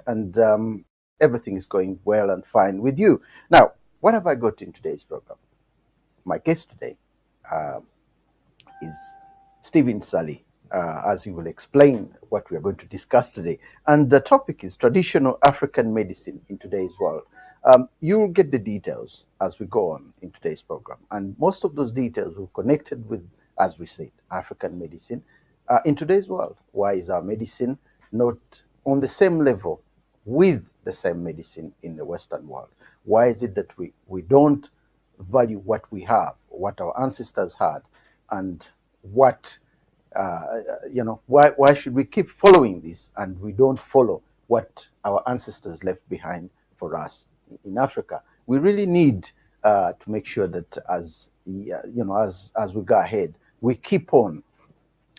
and everything is going well and fine with you. Now, what have I got in today's program? My guest today uh, is Stephen Ssali, as he will explain what we are going to discuss today. And the topic is traditional African medicine in today's world. You'll get the details as we go on in today's program. And most of those details will connected with, as we said, African medicine in today's world. Why is our medicine not on the same level with the same medicine in the Western world? Why is it that we don't value what we have, what our ancestors had, and what why should we keep following this and we don't follow what our ancestors left behind for us in Africa? We really need to make sure that as we go ahead, we keep on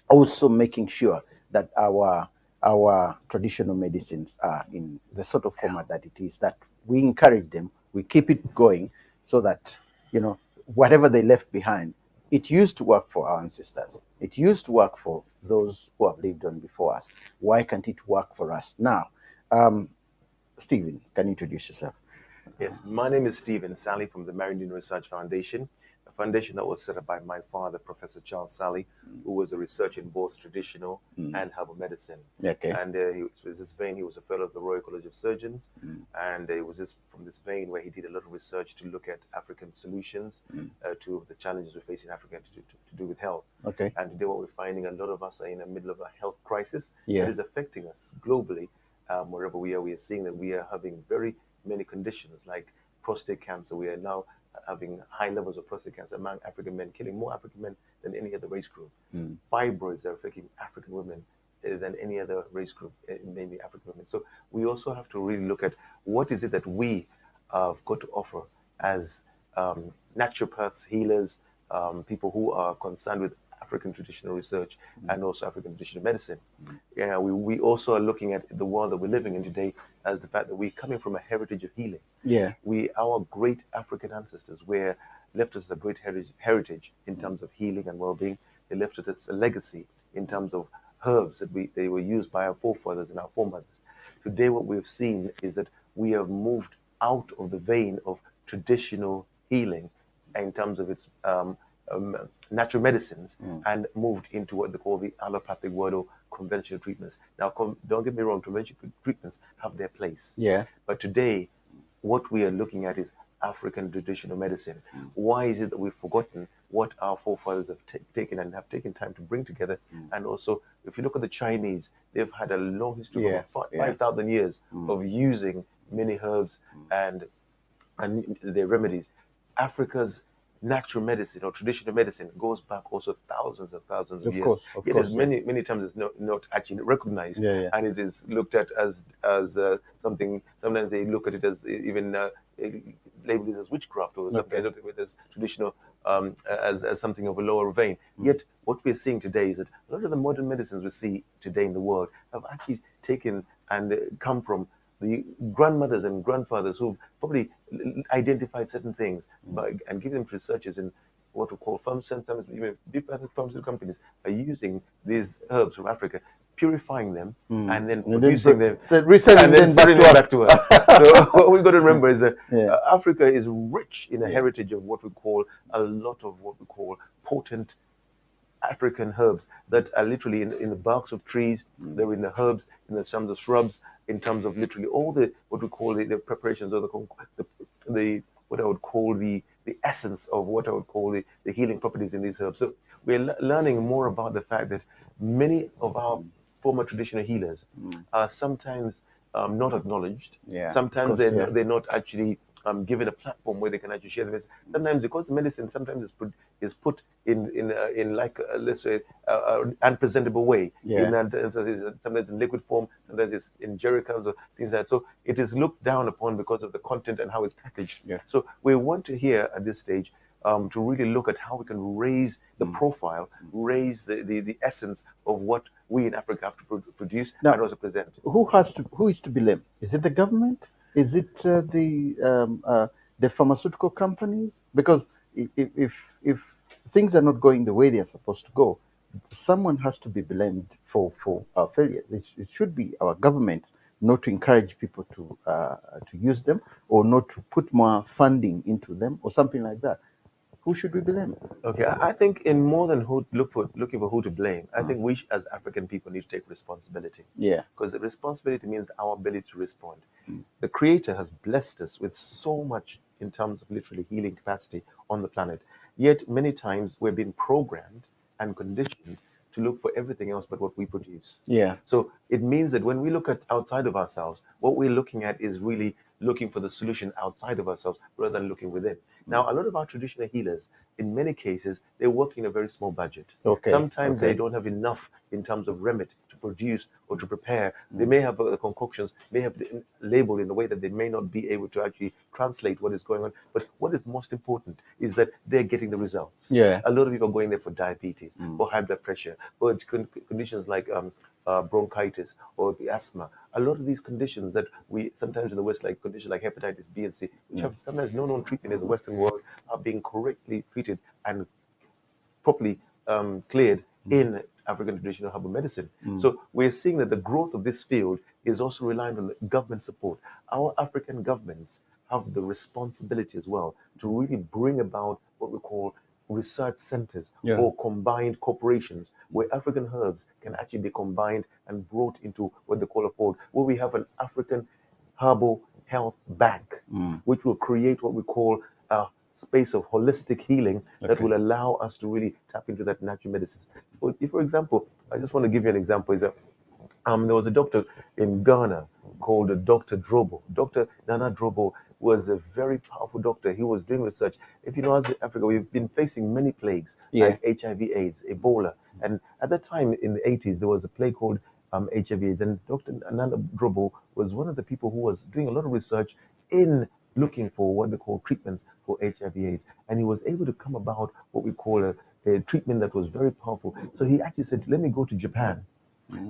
also making sure that our traditional medicines are in the sort of format that it is, that we encourage them, we keep it going, so that whatever they left behind, it used to work for our ancestors, it used to work for those who have lived on before us. Why can't it work for us now? Stephen, can you introduce yourself? Yes, my name is Stephen Ssali from the Mariandina Research Foundation, a foundation that was set up by my father, Professor Charles Ssali, who was a researcher in both traditional and herbal medicine. Okay. And he was this vein, he was a fellow of the Royal College of Surgeons, and it was from this vein where he did a lot of research to look at African solutions to the challenges we face in Africa to do with health. Okay. And today, what we're finding, a lot of us are in the middle of a health crisis Yeah. that is affecting us globally. Wherever we are seeing that we are having very many conditions like prostate cancer. We are now having high levels of prostate cancer among African men, killing more African men than any other race group. Fibroids are affecting African women than any other race group, mainly African women. So we also have to really look at what is it that we have got to offer as naturopaths, healers, people who are concerned with African traditional research and also African traditional medicine. Yeah, we also are looking at the world that we're living in today as the fact that we're coming from a heritage of healing. Yeah. Our great African ancestors were left us a great heritage in terms of healing and well-being. They left us a legacy in terms of herbs that they were used by our forefathers and our foremothers. Today, what we've seen is that we have moved out of the vein of traditional healing in terms of its natural medicines and moved into what they call the allopathic world or conventional treatments. Now, don't get me wrong, conventional treatments have their place. Yeah. But today, what we are looking at is African traditional medicine. Why is it that we've forgotten what our forefathers have taken and have taken time to bring together? And also, if you look at the Chinese, they've had a long history of about 5,000 years of using many herbs and their remedies. Africa's natural medicine or traditional medicine goes back also thousands and thousands of years. Of course, many times it's not actually recognized, and it is looked at as something. Sometimes they look at it as even labeled as witchcraft or something. Look at it as traditional, as something of a lower vein. Yet what we're seeing today is that a lot of the modern medicines we see today in the world have actually taken and come from the grandmothers and grandfathers who've probably identified certain things and given them to researchers in what we call sometimes even big pharmaceutical companies are using these herbs from Africa, purifying them and then producing them, reselling them back to us. So what we've got to remember is that Africa is rich in a heritage of what we call a lot of what we call potent African herbs that are literally in the barks of trees. They're in the herbs, in the some of the shrubs, in terms of literally all the what we call the preparations or the what I would call the essence of what I would call the healing properties in these herbs. So we're learning more about the fact that many of our former traditional healers are sometimes not acknowledged. Sometimes they're not actually given a platform where they can actually share the message. Sometimes because the medicine sometimes is put in like let's say unpresentable way. Sometimes in liquid form, sometimes it's in jerry cans or things like that. So it is looked down upon because of the content and how it's packaged. So we want to hear at this stage to really look at how we can raise the profile, raise the essence of what we in Africa have to produce and also present. Who is to blame? Is it the government? Is it the pharmaceutical companies? Because if things are not going the way they are supposed to go, someone has to be blamed for our failure. It should be our government not to encourage people to use them, or not to put more funding into them, or something like that? Who should we blame? Okay, I think in more than looking for who to blame, I think we as African people need to take responsibility. Yeah. Because the responsibility means our ability to respond. The Creator has blessed us with so much in terms of literally healing capacity on the planet. Yet many times we're being programmed and conditioned to look for everything else but what we produce. Yeah. So it means that when we look at outside of ourselves, what we're looking at is really looking for the solution outside of ourselves rather than looking within. Now, a lot of our traditional healers, in many cases, they work in a very small budget. Okay. Sometimes they Okay. don't have enough in terms of remedy to produce or to prepare. They may have the concoctions, may have labeled in a way that they may not be able to actually translate what is going on. But what is most important is that they're getting the results. Yeah. A lot of people are going there for diabetes, for high blood pressure, for conditions like bronchitis or the asthma. A lot of these conditions that we sometimes in the West, like conditions like hepatitis B and C, which have sometimes no known treatment in the Western world, are being correctly treated and properly cleared in African traditional herbal medicine. So we're seeing that the growth of this field is also reliant on the government support. Our African governments have the responsibility as well to really bring about what we call research centers or combined corporations where African herbs can actually be combined and brought into what they call a fold, where we have an African herbal health bank, which will create what we call a space of holistic healing that will allow us to really tap into that natural medicine. For example, I just want to give you an example. Is that there was a doctor in Ghana called Dr. Drobo. Dr. Nana Drobo was a very powerful doctor. He was doing research. If you know, as Africa, we've been facing many plagues like HIV/AIDS, Ebola, and at that time in the 80s, there was a plague called HIV/AIDS, and Dr. Nana Drobo was one of the people who was doing a lot of research in looking for what they call treatments for HIV/AIDS, and he was able to come about what we call a treatment that was very powerful. So he actually said, "Let me go to Japan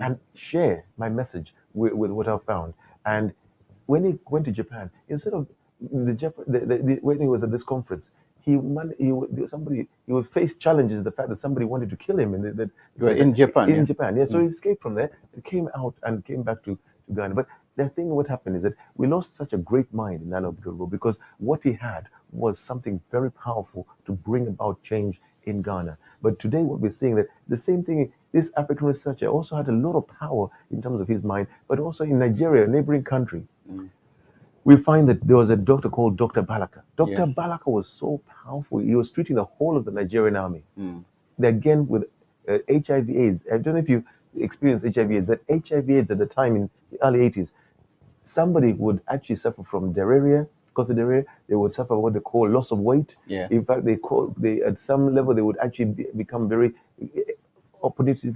and share my message with what I found." And when he went to Japan, instead of when he was at this conference, he would face challenges. The fact that somebody wanted to kill him, and that You were in Japan. in Japan, yeah. So he escaped from there and came out and came back to Ghana. But the thing, what happened is that we lost such a great mind in Nana Obudu because what he had was something very powerful to bring about change in Ghana. But today, what we're seeing that the same thing. This African researcher also had a lot of power in terms of his mind, but also in Nigeria, a neighboring country. We find that there was a doctor called Dr. Balaka. Dr. Balaka was so powerful. He was treating the whole of the Nigerian army. Again, with HIV/AIDS. I don't know if you experienced HIV/AIDS. That HIV/AIDS at the time in the early 80s, somebody would actually suffer from diarrhea. Because of diarrhea, they would suffer what they call loss of weight. In fact, they at some level they would actually become very opportunistic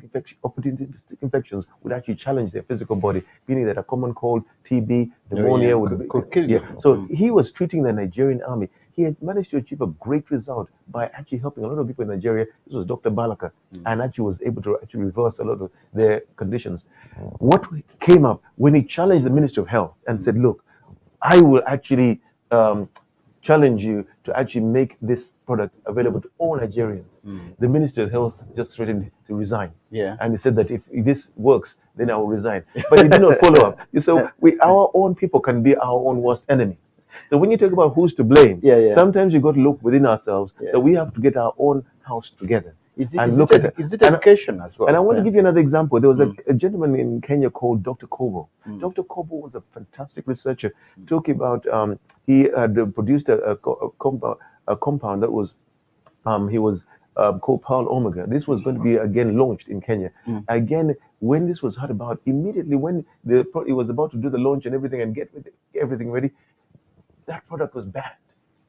infections would actually challenge their physical body, meaning that a common cold, TB, pneumonia could kill you. So he was treating the Nigerian army. He had managed to achieve a great result by actually helping a lot of people in Nigeria. This was Dr. Balaka, and actually was able to actually reverse a lot of their conditions. What came up when he challenged the Ministry of Health and said, "Look, I will actually challenge you to actually make this product available to all Nigerians." The Minister of Health just threatened to resign. And he said that if this works, then I will resign. But he did not follow up. So our own people can be our own worst enemy. So when you talk about who's to blame, sometimes you got to look within ourselves that we have to get our own house together. Is it education as well? And I want to give you another example. There was a gentleman in Kenya called Dr. Kobo. Dr. Kobo was a fantastic researcher talking about, he had produced a compound that was, he was called Pearl Omega. This was going to be again launched in Kenya. Again, when this was heard about, immediately when he was about to do the launch and everything and get everything ready, that product was banned.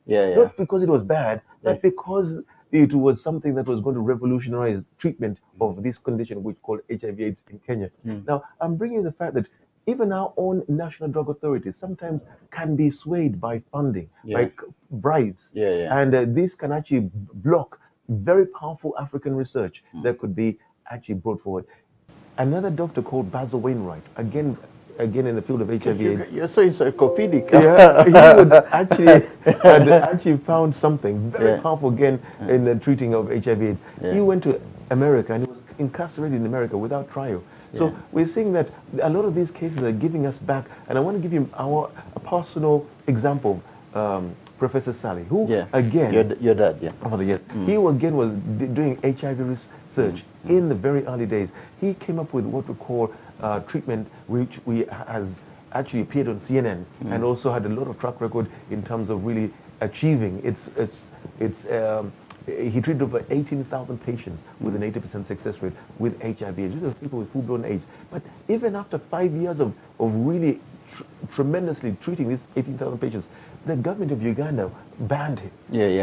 Not because it was bad, but because it was something that was going to revolutionize treatment of this condition which called HIV/AIDS in Kenya. Now, I'm bringing the fact that even our own national drug authorities sometimes can be swayed by funding, by bribes, and this can actually block very powerful African research that could be actually brought forward. Another doctor called Basil Wainwright, again in the field of HIV/AIDS. You're so encyclopedic. Yeah, he would actually had actually found something very powerful again in the treating of HIV/AIDS. He went to America and he was incarcerated in America without trial. So we're seeing that a lot of these cases are giving us back, and I want to give you a personal example. Professor Ssali, who again, your dad, father, yes, he again was doing HIV research in the very early days. He came up with what we call treatment, which has actually appeared on CNN and also had a lot of track record in terms of really achieving he treated over 18,000 patients with an 80% success rate with HIV. These are people with full-blown AIDS. But even after 5 years of really tremendously treating these 18,000 patients, the government of Uganda banned him.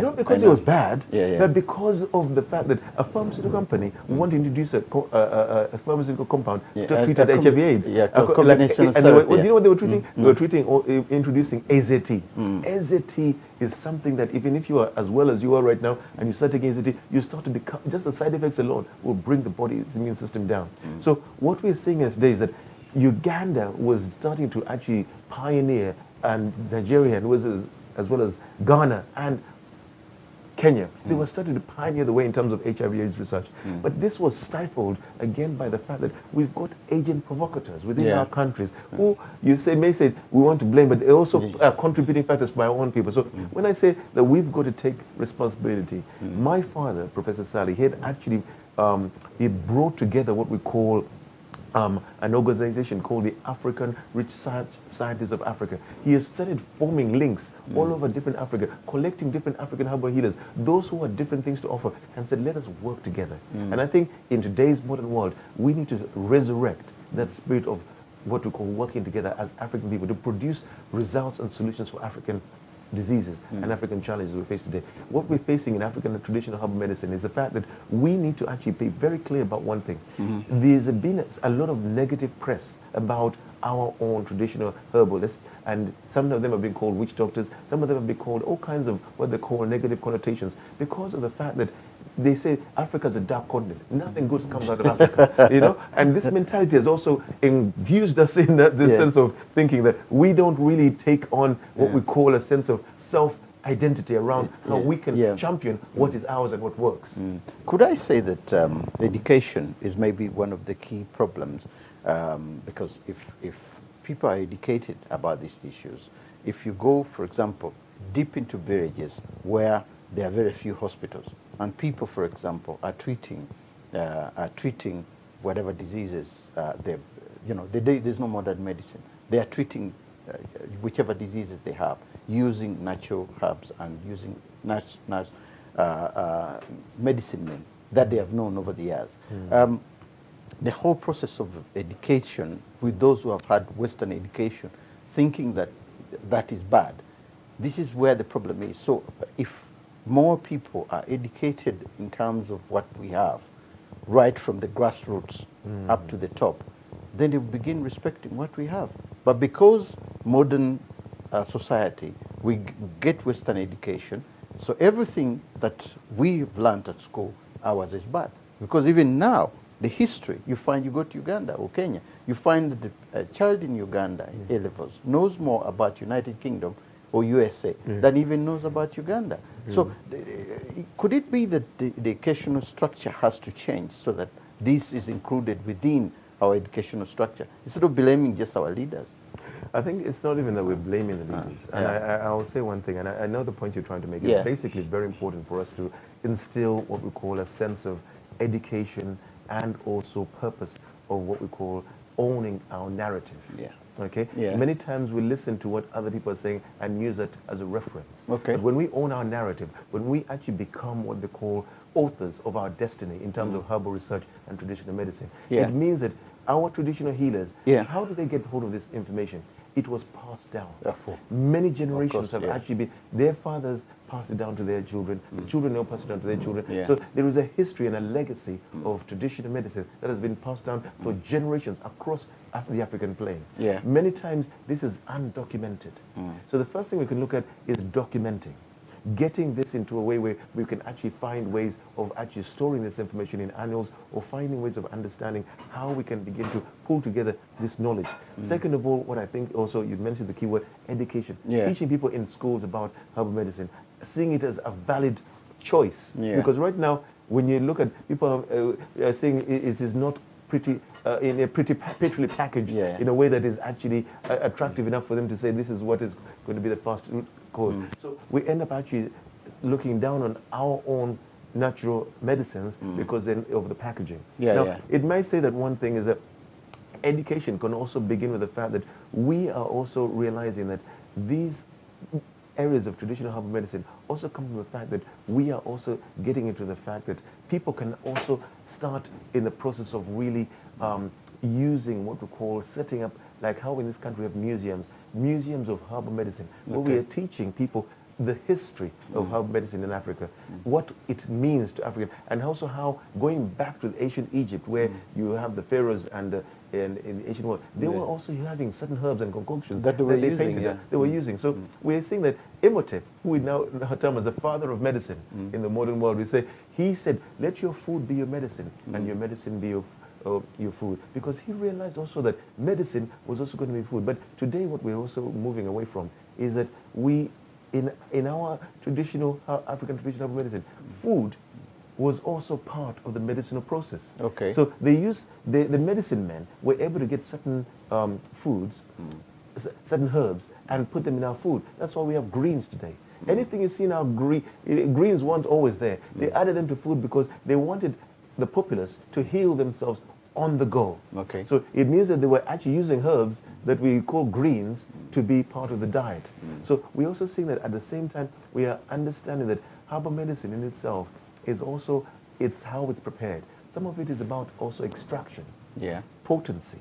Not because it was bad, but because of the fact that a pharmaceutical company wanted to introduce a pharmaceutical compound to treat HIV/AIDS. Combination do you know what they were treating? They were treating or introducing AZT. AZT is something that even if you are as well as you are right now and you start taking AZT, you start to become, just the side effects alone will bring the body's immune system down. So what we're seeing today is that Uganda was starting to actually pioneer, and Nigeria was as well as Ghana and Kenya. They were starting to pioneer the way in terms of HIV/AIDS research. But this was stifled again by the fact that we've got agent provocateurs within our countries who may say we want to blame, but they also are contributing factors by our own people. So when I say that we've got to take responsibility, my father, Professor Ssali, he had actually he brought together what we call an organization called the African Research Scientists of Africa. He has started forming links all over different Africa, collecting different African herbal healers, those who have different things to offer, and said, let us work together. And I think in today's modern world, we need to resurrect that spirit of what we call working together as African people to produce results and solutions for African diseases and African challenges we face today. What we're facing in African traditional herbal medicine is the fact that we need to actually be very clear about one thing. There's been a lot of negative press about our own traditional herbalists, and some of them have been called witch doctors, some of them have been called all kinds of what they call negative connotations because of the fact that they say Africa's a dark continent. Nothing good comes out of Africa, you know. And this mentality has also infused us in this sense of thinking that we don't really take on what we call a sense of self-identity around how we can champion what is ours and what works. Could I say that education is maybe one of the key problems? Because if people are educated about these issues, if you go, for example, deep into villages where there are very few hospitals, and people, for example, are treating whatever diseases there's no modern medicine. They are treating whichever diseases they have using natural herbs and using medicine men that they have known over the years. The whole process of education with those who have had Western education, thinking that that is bad, this is where the problem is. So if more people are educated in terms of what we have, right from the grassroots up to the top, then they will begin respecting what we have. But because modern society, we get Western education, so everything that we've learned at school, ours is bad. Because even now, the history, you find, you go to Uganda or Kenya, you find that a child in Uganda in A-levels knows more about United Kingdom or USA than even knows about Uganda. So could it be that the educational structure has to change so that this is included within our educational structure, instead of blaming just our leaders? I think it's not even that we're blaming the leaders. And I will say one thing, and I know the point you're trying to make. It's basically very important for us to instill what we call a sense of education and also purpose of what we call owning our narrative. Okay? Many times we listen to what other people are saying and use it as a reference. But when we own our narrative, when we actually become what they call authors of our destiny in terms of herbal research and traditional medicine, it means that our traditional healers, how do they get hold of this information? It was passed down. Many generations have actually been, their fathers passed it down to their children, the children now pass it down to their children. So there is a history and a legacy of traditional medicine that has been passed down for generations across the African plain. Many times this is undocumented. So the first thing we can look at is documenting. Getting this into a way where we can actually find ways of actually storing this information in annuals or finding ways of understanding how we can begin to pull together this knowledge. Second of all, what I think also, you mentioned the keyword education. Teaching people in schools about herbal medicine, seeing it as a valid choice. Because right now, when you look at people saying it is not prettily packaged in a way that is actually attractive enough for them to say this is what is going to be the fast root cause. So we end up actually looking down on our own natural medicines because then of the packaging. It might say that one thing is that education can also begin with the fact that we are also realizing that these areas of traditional herbal medicine also come from the fact that we are also getting into the fact that people can also start in the process of really using what we call setting up, like how in this country we have museums of herbal medicine, where we are teaching people the history of herbal medicine in Africa, what it means to Africa, and also how going back to ancient Egypt, where you have the pharaohs and in the ancient world, they were also having certain herbs and concoctions that they were using. So we're seeing that Imhotep, who we now term as the father of medicine in the modern world, we say he said, "Let your food be your medicine, and your medicine be your food," because he realized also that medicine was also going to be food. But today, what we're also moving away from is that we, in our traditional African traditional medicine, food was also part of the medicinal process. So they used the medicine men were able to get certain foods, certain herbs, and put them in our food. That's why we have greens today. Anything you see now, greens weren't always there. They added them to food because they wanted the populace to heal themselves on the go. So it means that they were actually using herbs that we call greens to be part of the diet. So we also see that at the same time we are understanding that herbal medicine in itself is also, it's how it's prepared. Some of it is about also extraction, potency.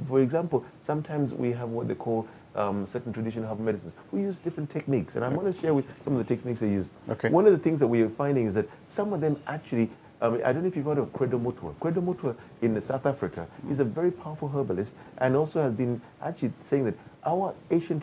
For example, sometimes we have what they call certain traditional herbal medicines who use different techniques, and I'm going to share with some of the techniques they use. One of the things that we are finding is that some of them actually, I don't know if you've heard of Credo Mutwa. Credo Mutwa in South Africa is a very powerful herbalist, and also has been actually saying that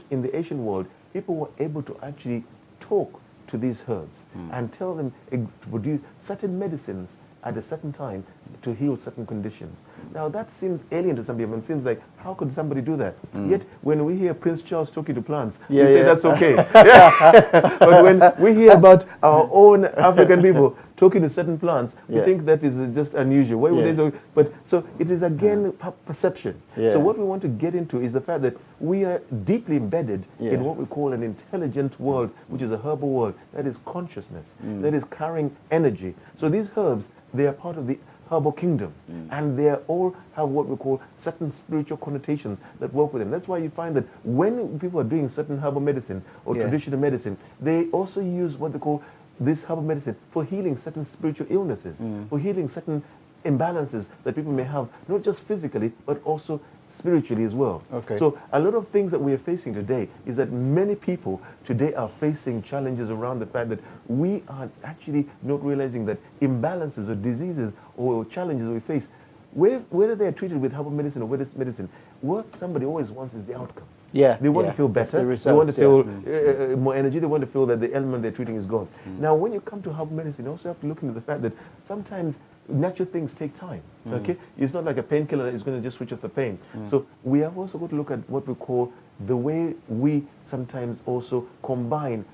in the Asian world, people were able to actually talk to these herbs and tell them to produce certain medicines at a certain time to heal certain conditions. Now that seems alien to some people, and seems like, how could somebody do that? Yet when we hear Prince Charles talking to plants, we say that's okay. But when we hear about our own African people talking to certain plants, we think that is just unusual. Why would they do? But so it is again perception. So what we want to get into is the fact that we are deeply embedded in what we call an intelligent world, which is a herbal world, that is consciousness, that is carrying energy. So these herbs, they are part of the herbal kingdom, and they all have what we call certain spiritual connotations that work with them. That's why you find that when people are doing certain herbal medicine or traditional medicine, they also use what they call this herbal medicine for healing certain spiritual illnesses, for healing certain imbalances that people may have, not just physically, but also spiritually as well. So a lot of things that we are facing today is that many people today are facing challenges around the fact that we are actually not realizing that imbalances or diseases or challenges we face, whether they are treated with herbal medicine or with medicine, what somebody always wants is the outcome. They want to feel better, they want to feel more energy, they want to feel that the ailment they're treating is gone. Now when you come to herbal medicine, you also have to look into the fact that sometimes natural things take time. It's not like a painkiller that is going to just switch off the pain. So we have also got to look at what we call the way we sometimes also combine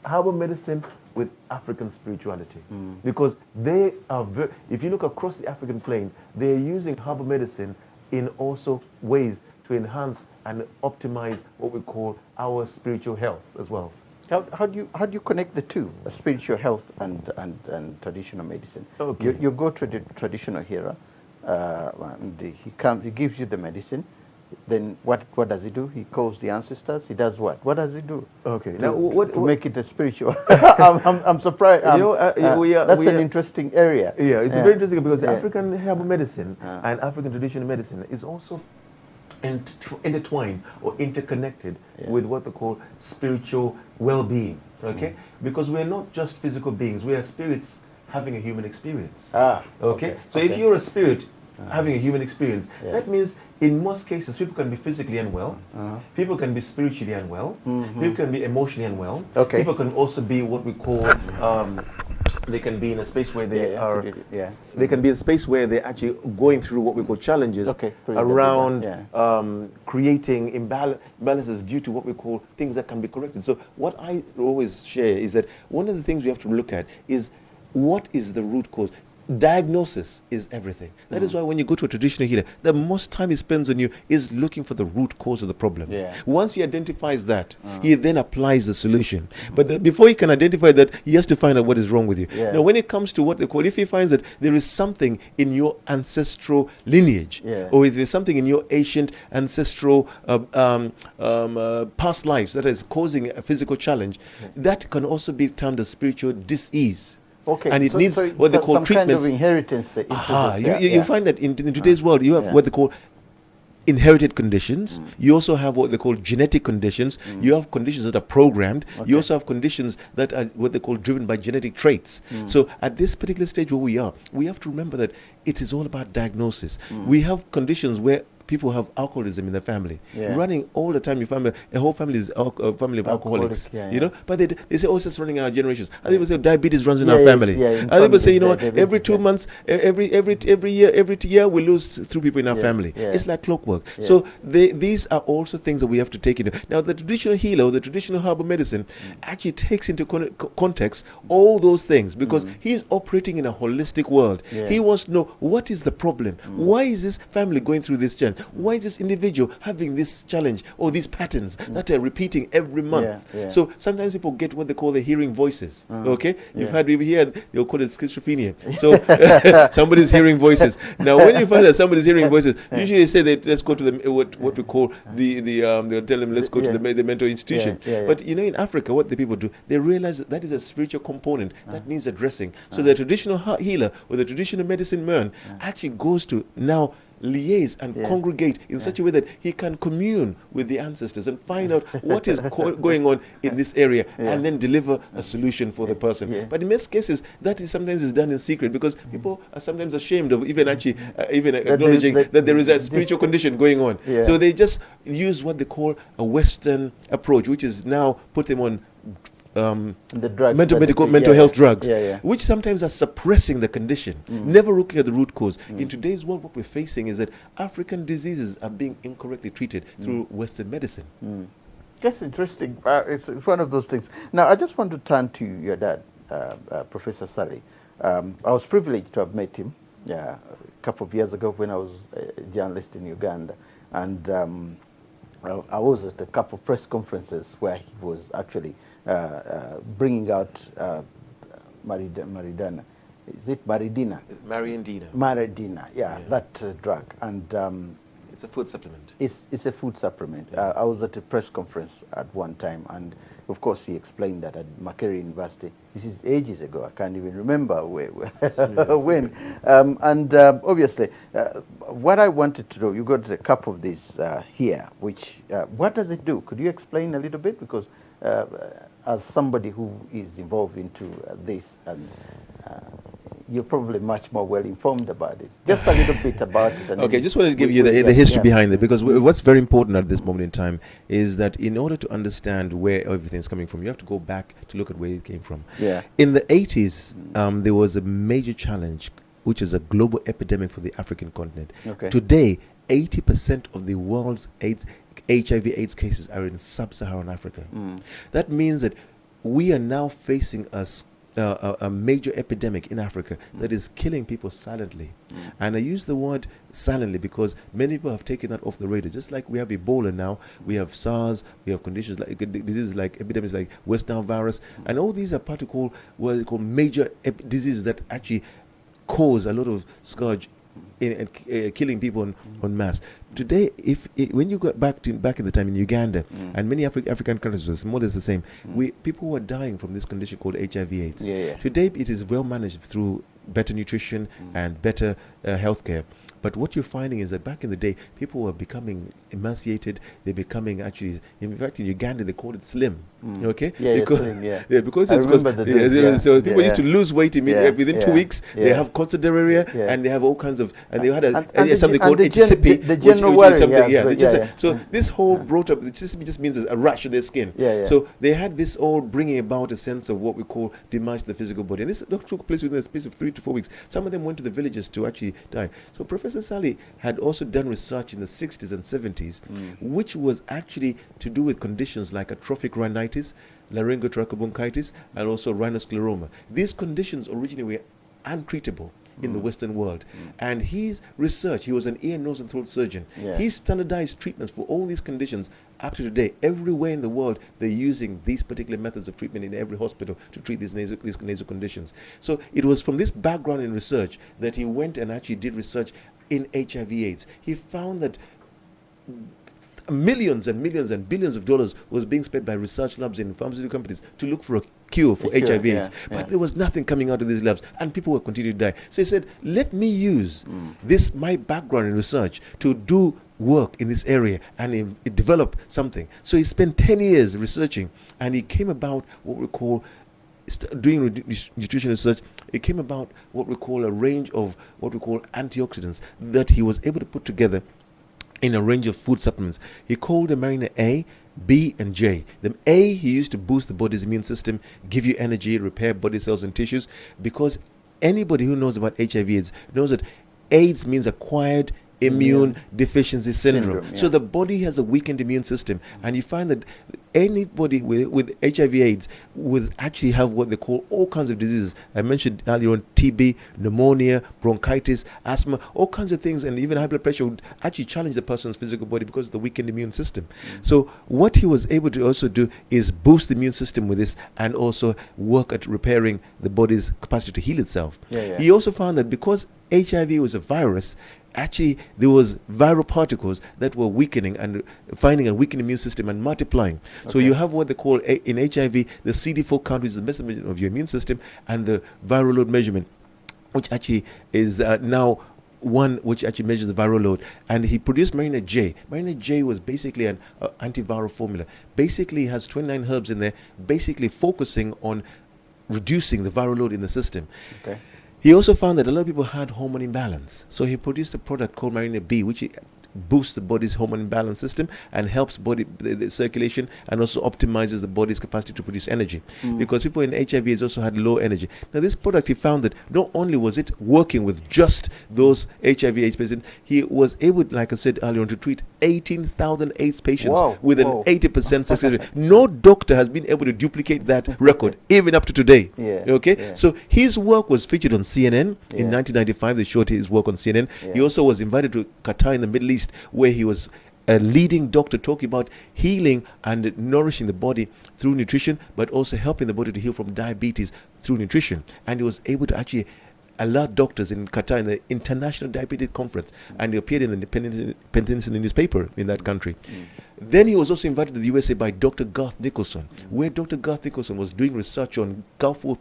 herbal medicine with African spirituality, because they are if you look across the African plain, they are using herbal medicine in also ways to enhance and optimize what we call our spiritual health as well. How do you connect the two, spiritual health and traditional medicine? You go to the traditional healer, he gives you the medicine. Then what does he do? He calls the ancestors. He does what? What does he do? To make it a spiritual. I'm surprised. That's an interesting area. It's very interesting because African herbal medicine and African traditional medicine is also intertwined or interconnected with what they call spiritual well-being. Because we're not just physical beings; we are spirits having a human experience. So if you're a spirit having a human experience, that means in most cases people can be physically unwell, people can be spiritually unwell, people can be emotionally unwell, people can also be what we call they can be in a space where they are they can be in a space where they're actually going through what we call challenges around creating imbalances due to what we call things that can be corrected. So what I always share is that one of the things we have to look at is what is the root cause. diagnosis is everything. That is why when you go to a traditional healer, the most time he spends on you is looking for the root cause of the problem. Once he identifies that, he then applies the solution. But before he can identify that, he has to find out what is wrong with you. Now, when it comes to what they call, if he finds that there is something in your ancestral lineage, or if there's something in your ancient ancestral past lives that is causing a physical challenge, that can also be termed as spiritual disease. Okay, and it needs what they call some treatments. Kind of inheritance. You find that in today's world, you have what they call inherited conditions. You also have what they call genetic conditions. You have conditions that are programmed. You also have conditions that are what they call driven by genetic traits. So at this particular stage where we are, we have to remember that it is all about diagnosis. We have conditions where people have alcoholism in their family, running all the time. Your family, a whole family is a family of alcoholics. You know, but they say, oh, it's just running our generations. Other people say diabetes runs in our family. Other people say, you know what, every 2 months, every year we lose 3 people in our family. It's like clockwork. So these are also things that we have to take into. Now, the traditional healer, the traditional herbal medicine, actually takes into context all those things, because he's operating in a holistic world. He wants to know what is the problem. Why is this family going through this challenge? Why is this individual having this challenge or these patterns that are repeating every month? So sometimes people get what they call the hearing voices. Okay, you've had over here, they'll call it schizophrenia. So somebody's hearing voices. Now, when you find that somebody's hearing voices, usually they say that let's go to the what we call they'll tell them let's go to the mental institution. But you know, in Africa, what the people do, they realize that is a spiritual component that needs addressing. So the traditional healer or the traditional medicine man actually goes to now liaise and congregate in such a way that he can commune with the ancestors and find out what is going on in this area, and then deliver a solution for the person. But in most cases, that is sometimes done in secret, because people are sometimes ashamed of even actually even acknowledging that there is a spiritual condition going on. So they just use what they call a Western approach, which is now put them on the drugs, mental health drugs, which sometimes are suppressing the condition, never looking at the root cause. In today's world, what we're facing is that African diseases are being incorrectly treated through Western medicine. That's interesting. It's one of those things. Now, I just want to turn to your dad, Professor Ssali. I was privileged to have met him a couple of years ago when I was a journalist in Uganda, and I was at a couple of press conferences where he was actually bringing out Mariandina. Is it Mariandina? Mariandina. Mariandina, that drug. And it's a food supplement. It's a food supplement. I was at a press conference at one time, and of course he explained that at Makerere University. This is ages ago. I can't even remember when. Obviously, what I wanted to know, you got a cup of this here, which, what does it do? Could you explain a little bit? Because as somebody who is involved into this, and you're probably much more well informed about it. Just a little bit about it. Okay, just wanted to give you the history behind it, because what's very important at this moment in time is that in order to understand where everything's coming from, you have to go back to look at where it came from. In the 80s, there was a major challenge, which is a global epidemic for the African continent. Today, 80% of the world's HIV/AIDS cases are in sub-Saharan Africa. That means that we are now facing a major epidemic in Africa that is killing people silently. And I use the word silently because many people have taken that off the radar. Just like we have Ebola now, we have SARS, we have conditions like diseases like epidemics like West Nile virus, and all these are what they call major diseases that actually cause a lot of scourge and killing people en masse. Today, when you go back in the time in Uganda and many African countries, more or less the same, people were dying from this condition called HIV/AIDS. Today, it is well managed through better nutrition and better healthcare. But what you're finding is that back in the day, people were becoming emaciated. They're becoming actually, in fact, in Uganda, they called it slim. Okay? Because I remember so people used to lose weight within 2 weeks. They have constant diarrhea, and they have all kinds of, and they had something called HCP. The general worry, So this whole brought up, the HCP just means a rash on their skin. So they had this all bringing about a sense of what we call demise to the physical body. And this took place within a space of 3 to 4 weeks. Some of them went to the villages to actually die. So Professor Ssali had also done research in the 60s and 70s, which was actually to do with conditions like atrophic rhinitis, laryngotracheobronchitis, and also rhinoscleroma. These conditions originally were untreatable. in the Western world. And his research, he was an ear, nose, and throat surgeon. He standardized treatments for all these conditions up to today. Everywhere in the world, they're using these particular methods of treatment in every hospital to treat these nasal conditions. So it was from this background in research that he went and actually did research in HIV/AIDS. He found that millions and millions and billions of dollars was being spent by research labs in pharmaceutical companies to look for a cure for HIV/AIDS. But there was nothing coming out of these labs, and people were continuing to die. So he said, let me use this, my background in research, to do work in this area and develop something. So he spent 10 years researching, and he came about what we call doing nutrition research. It came about what we call a range of what we call antioxidants that he was able to put together in a range of food supplements. He called them Mariandina A, B, and J. The A he used to boost the body's immune system, give you energy, repair body cells and tissues, because anybody who knows about HIV/AIDS knows that AIDS means acquired immune deficiency syndrome. So the body has a weakened immune system, and you find that anybody with HIV/AIDS will actually have what they call all kinds of diseases. I mentioned earlier on TB, pneumonia, bronchitis, asthma, all kinds of things, and even high blood pressure would actually challenge the person's physical body because of the weakened immune system. So what he was able to also do is boost the immune system with this, and also work at repairing the body's capacity to heal itself. He also found that because HIV was a virus, actually there was viral particles that were weakening and finding a weakened immune system and multiplying. So you have what they call in HIV the CD4 count, which is the measurement of your immune system, and the viral load measurement, which actually is now one which actually measures the viral load. And he produced Mariandina J. Mariandina J was basically an antiviral formula. Basically has 29 herbs in there, basically focusing on reducing the viral load in the system. He also found that a lot of people had hormone imbalance. So he produced a product called Mariandina B, which boosts the body's hormone imbalance system and helps the circulation, and also optimizes the body's capacity to produce energy. Because people in HIV also had low energy. Now this product, he found that not only was it working with just those HIV/AIDS patients, he was able, like I said earlier on, to treat 18,000 AIDS patients with an 80% success rate. No doctor has been able to duplicate that record, even up to today. So his work was featured on CNN in 1995. They showed his work on CNN. He also was invited to Qatar in the Middle East, where he was a leading doctor talking about healing and nourishing the body through nutrition, but also helping the body to heal from diabetes through nutrition. And he was able to actually alert doctors in Qatar in the International Diabetes Conference, and he appeared in the Peninsula newspaper in that country. Then he was also invited to the USA by Dr. Garth Nicholson, where Dr. Garth Nicholson was doing research on Gulf War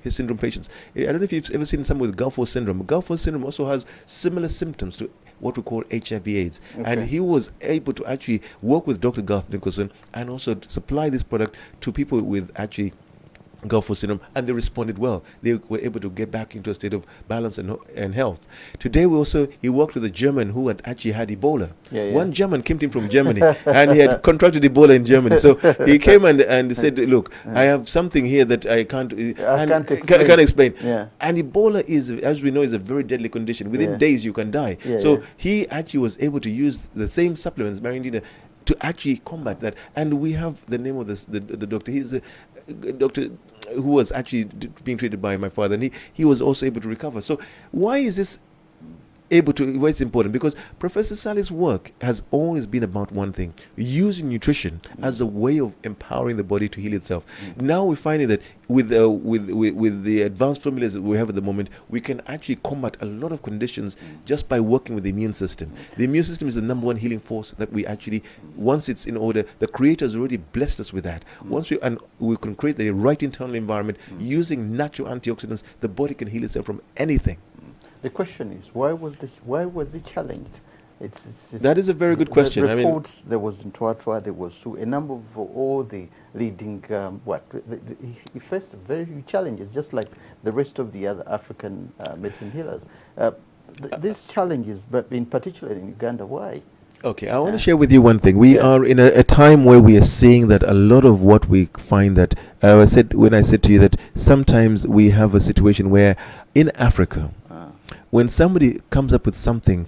syndrome patients. I don't know if you've ever seen someone with Gulf War syndrome. Gulf War syndrome also has similar symptoms to what we call HIV/AIDS. And he was able to actually work with Dr. Garth Nicholson and also supply this product to people with actually Gulf War syndrome, and they responded well. They were able to get back into a state of balance and health. Today he worked with a German who had actually had Ebola. One German came to him from Germany and he had contracted Ebola in Germany. So he came and said, look, I have something here that I can't explain. And Ebola is, as we know, is a very deadly condition. Within days you can die. So he actually was able to use the same supplements, Mariandina, to actually combat that. And we have the name of the doctor. He's a doctor who was actually being treated by my father, and he was also able to recover. So why is this why it's important? Because Professor Ssali's work has always been about one thing: using nutrition as a way of empowering the body to heal itself. Now we're finding that with the advanced formulas that we have at the moment, we can actually combat a lot of conditions just by working with the immune system. The immune system is the number one healing force that we actually, once it's in order, the Creator has already blessed us with that. Once we can create the right internal environment using natural antioxidants, the body can heal itself from anything. The question is, why was it challenged? That is a very good question. The reports, there was in Tuatwa, there was a number of all the leading, he faced very huge challenges, just like the rest of the other African medicine healers. These challenges, but in particular in Uganda, why? Okay, I want to share with you one thing. We are in a time where we are seeing that a lot of what we find that, when I said to you that sometimes we have a situation where in Africa, when somebody comes up with something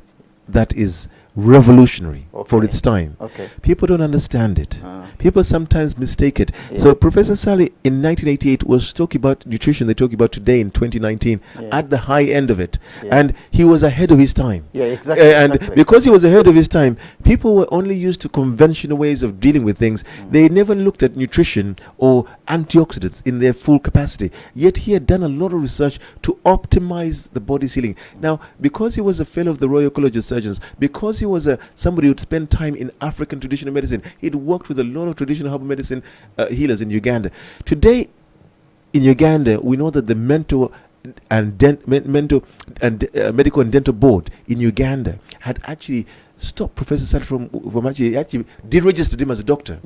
that is revolutionary for Okay. its time. Okay. People don't understand it. People sometimes mistake it. So Professor Ssali in 1988 was talking about nutrition they talk about today in 2019 at the high end of it. And he was ahead of his time. Yeah, exactly. And because he was ahead of his time, people were only used to conventional ways of dealing with things. They never looked at nutrition or antioxidants in their full capacity. Yet he had done a lot of research to optimize the body's healing. Now, because he was a fellow of the Royal College of Surgeons, because he was somebody who'd spent time in African traditional medicine, he'd worked with a lot of traditional herbal medicine healers in Uganda. Today, in Uganda, we know that the medical and dental board in Uganda had actually stopped Professor Ssali from actually deregistered him as a doctor.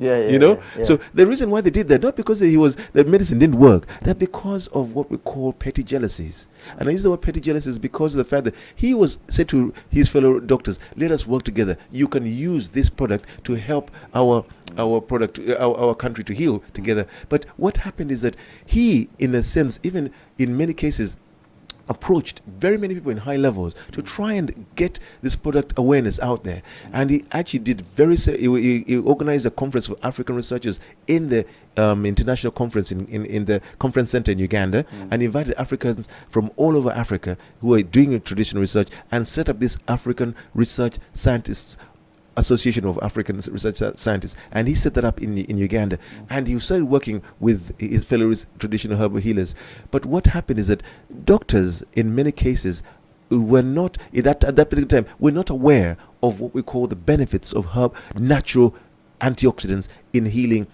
So the reason why they did that, not because the medicine didn't work, that because of what we call petty jealousies. And I use the word petty jealousies because of the fact that he was said to his fellow doctors, let us work together. You can use this product to help our country to heal together. But what happened is that he, in a sense, even in many cases, approached very many people in high levels to try and get this product awareness out there. And he actually did he organized a conference for African researchers in the international conference in the conference center in Uganda, and invited Africans from all over Africa who are doing traditional research, and set up this African Research Scientists Association of African Research Scientists, and he set that up in Uganda, and he started working with his fellow traditional herbal healers. But what happened is that doctors, in many cases, were not at that particular time were not aware of what we call the benefits of natural antioxidants in healing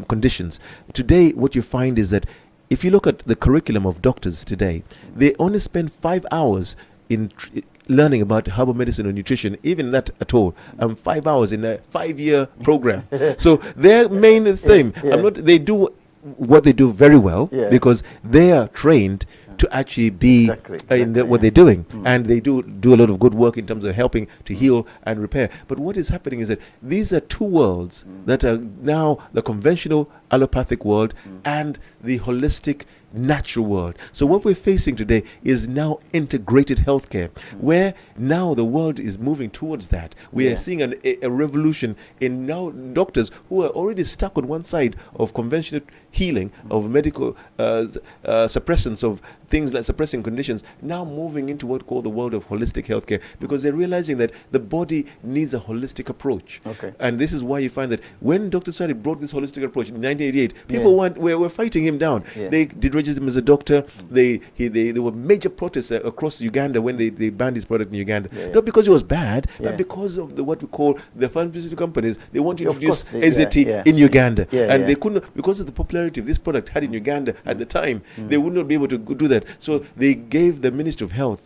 conditions. Today, what you find is that if you look at the curriculum of doctors today, they only spend 5 hours in learning about herbal medicine or nutrition, even that at all. 5 hours in a 5-year program. So their main thing, they do what they do very well because they are trained to actually be in what they're doing, and they do a lot of good work in terms of helping to heal and repair. But what is happening is that these are two worlds that are now the conventional allopathic world and the holistic natural world. So what we're facing today is now integrated healthcare, where now the world is moving towards that. We are seeing a revolution in now doctors who are already stuck on one side of conventional healing, of medical suppressants of things like suppressing conditions, now moving into what we call the world of holistic healthcare, because they're realizing that the body needs a holistic approach. And this is why you find that when Dr. Ssali brought this holistic approach in 1988, people were fighting him down. They did register him as a doctor. There were major protests across Uganda when they banned his product in Uganda. Not because it was bad, but because of what we call the pharmaceutical companies. They want to introduce AZT in Uganda, and they couldn't, because of the popularity of this product had in Uganda at the time. They would not be able to do that. So they gave the Ministry of Health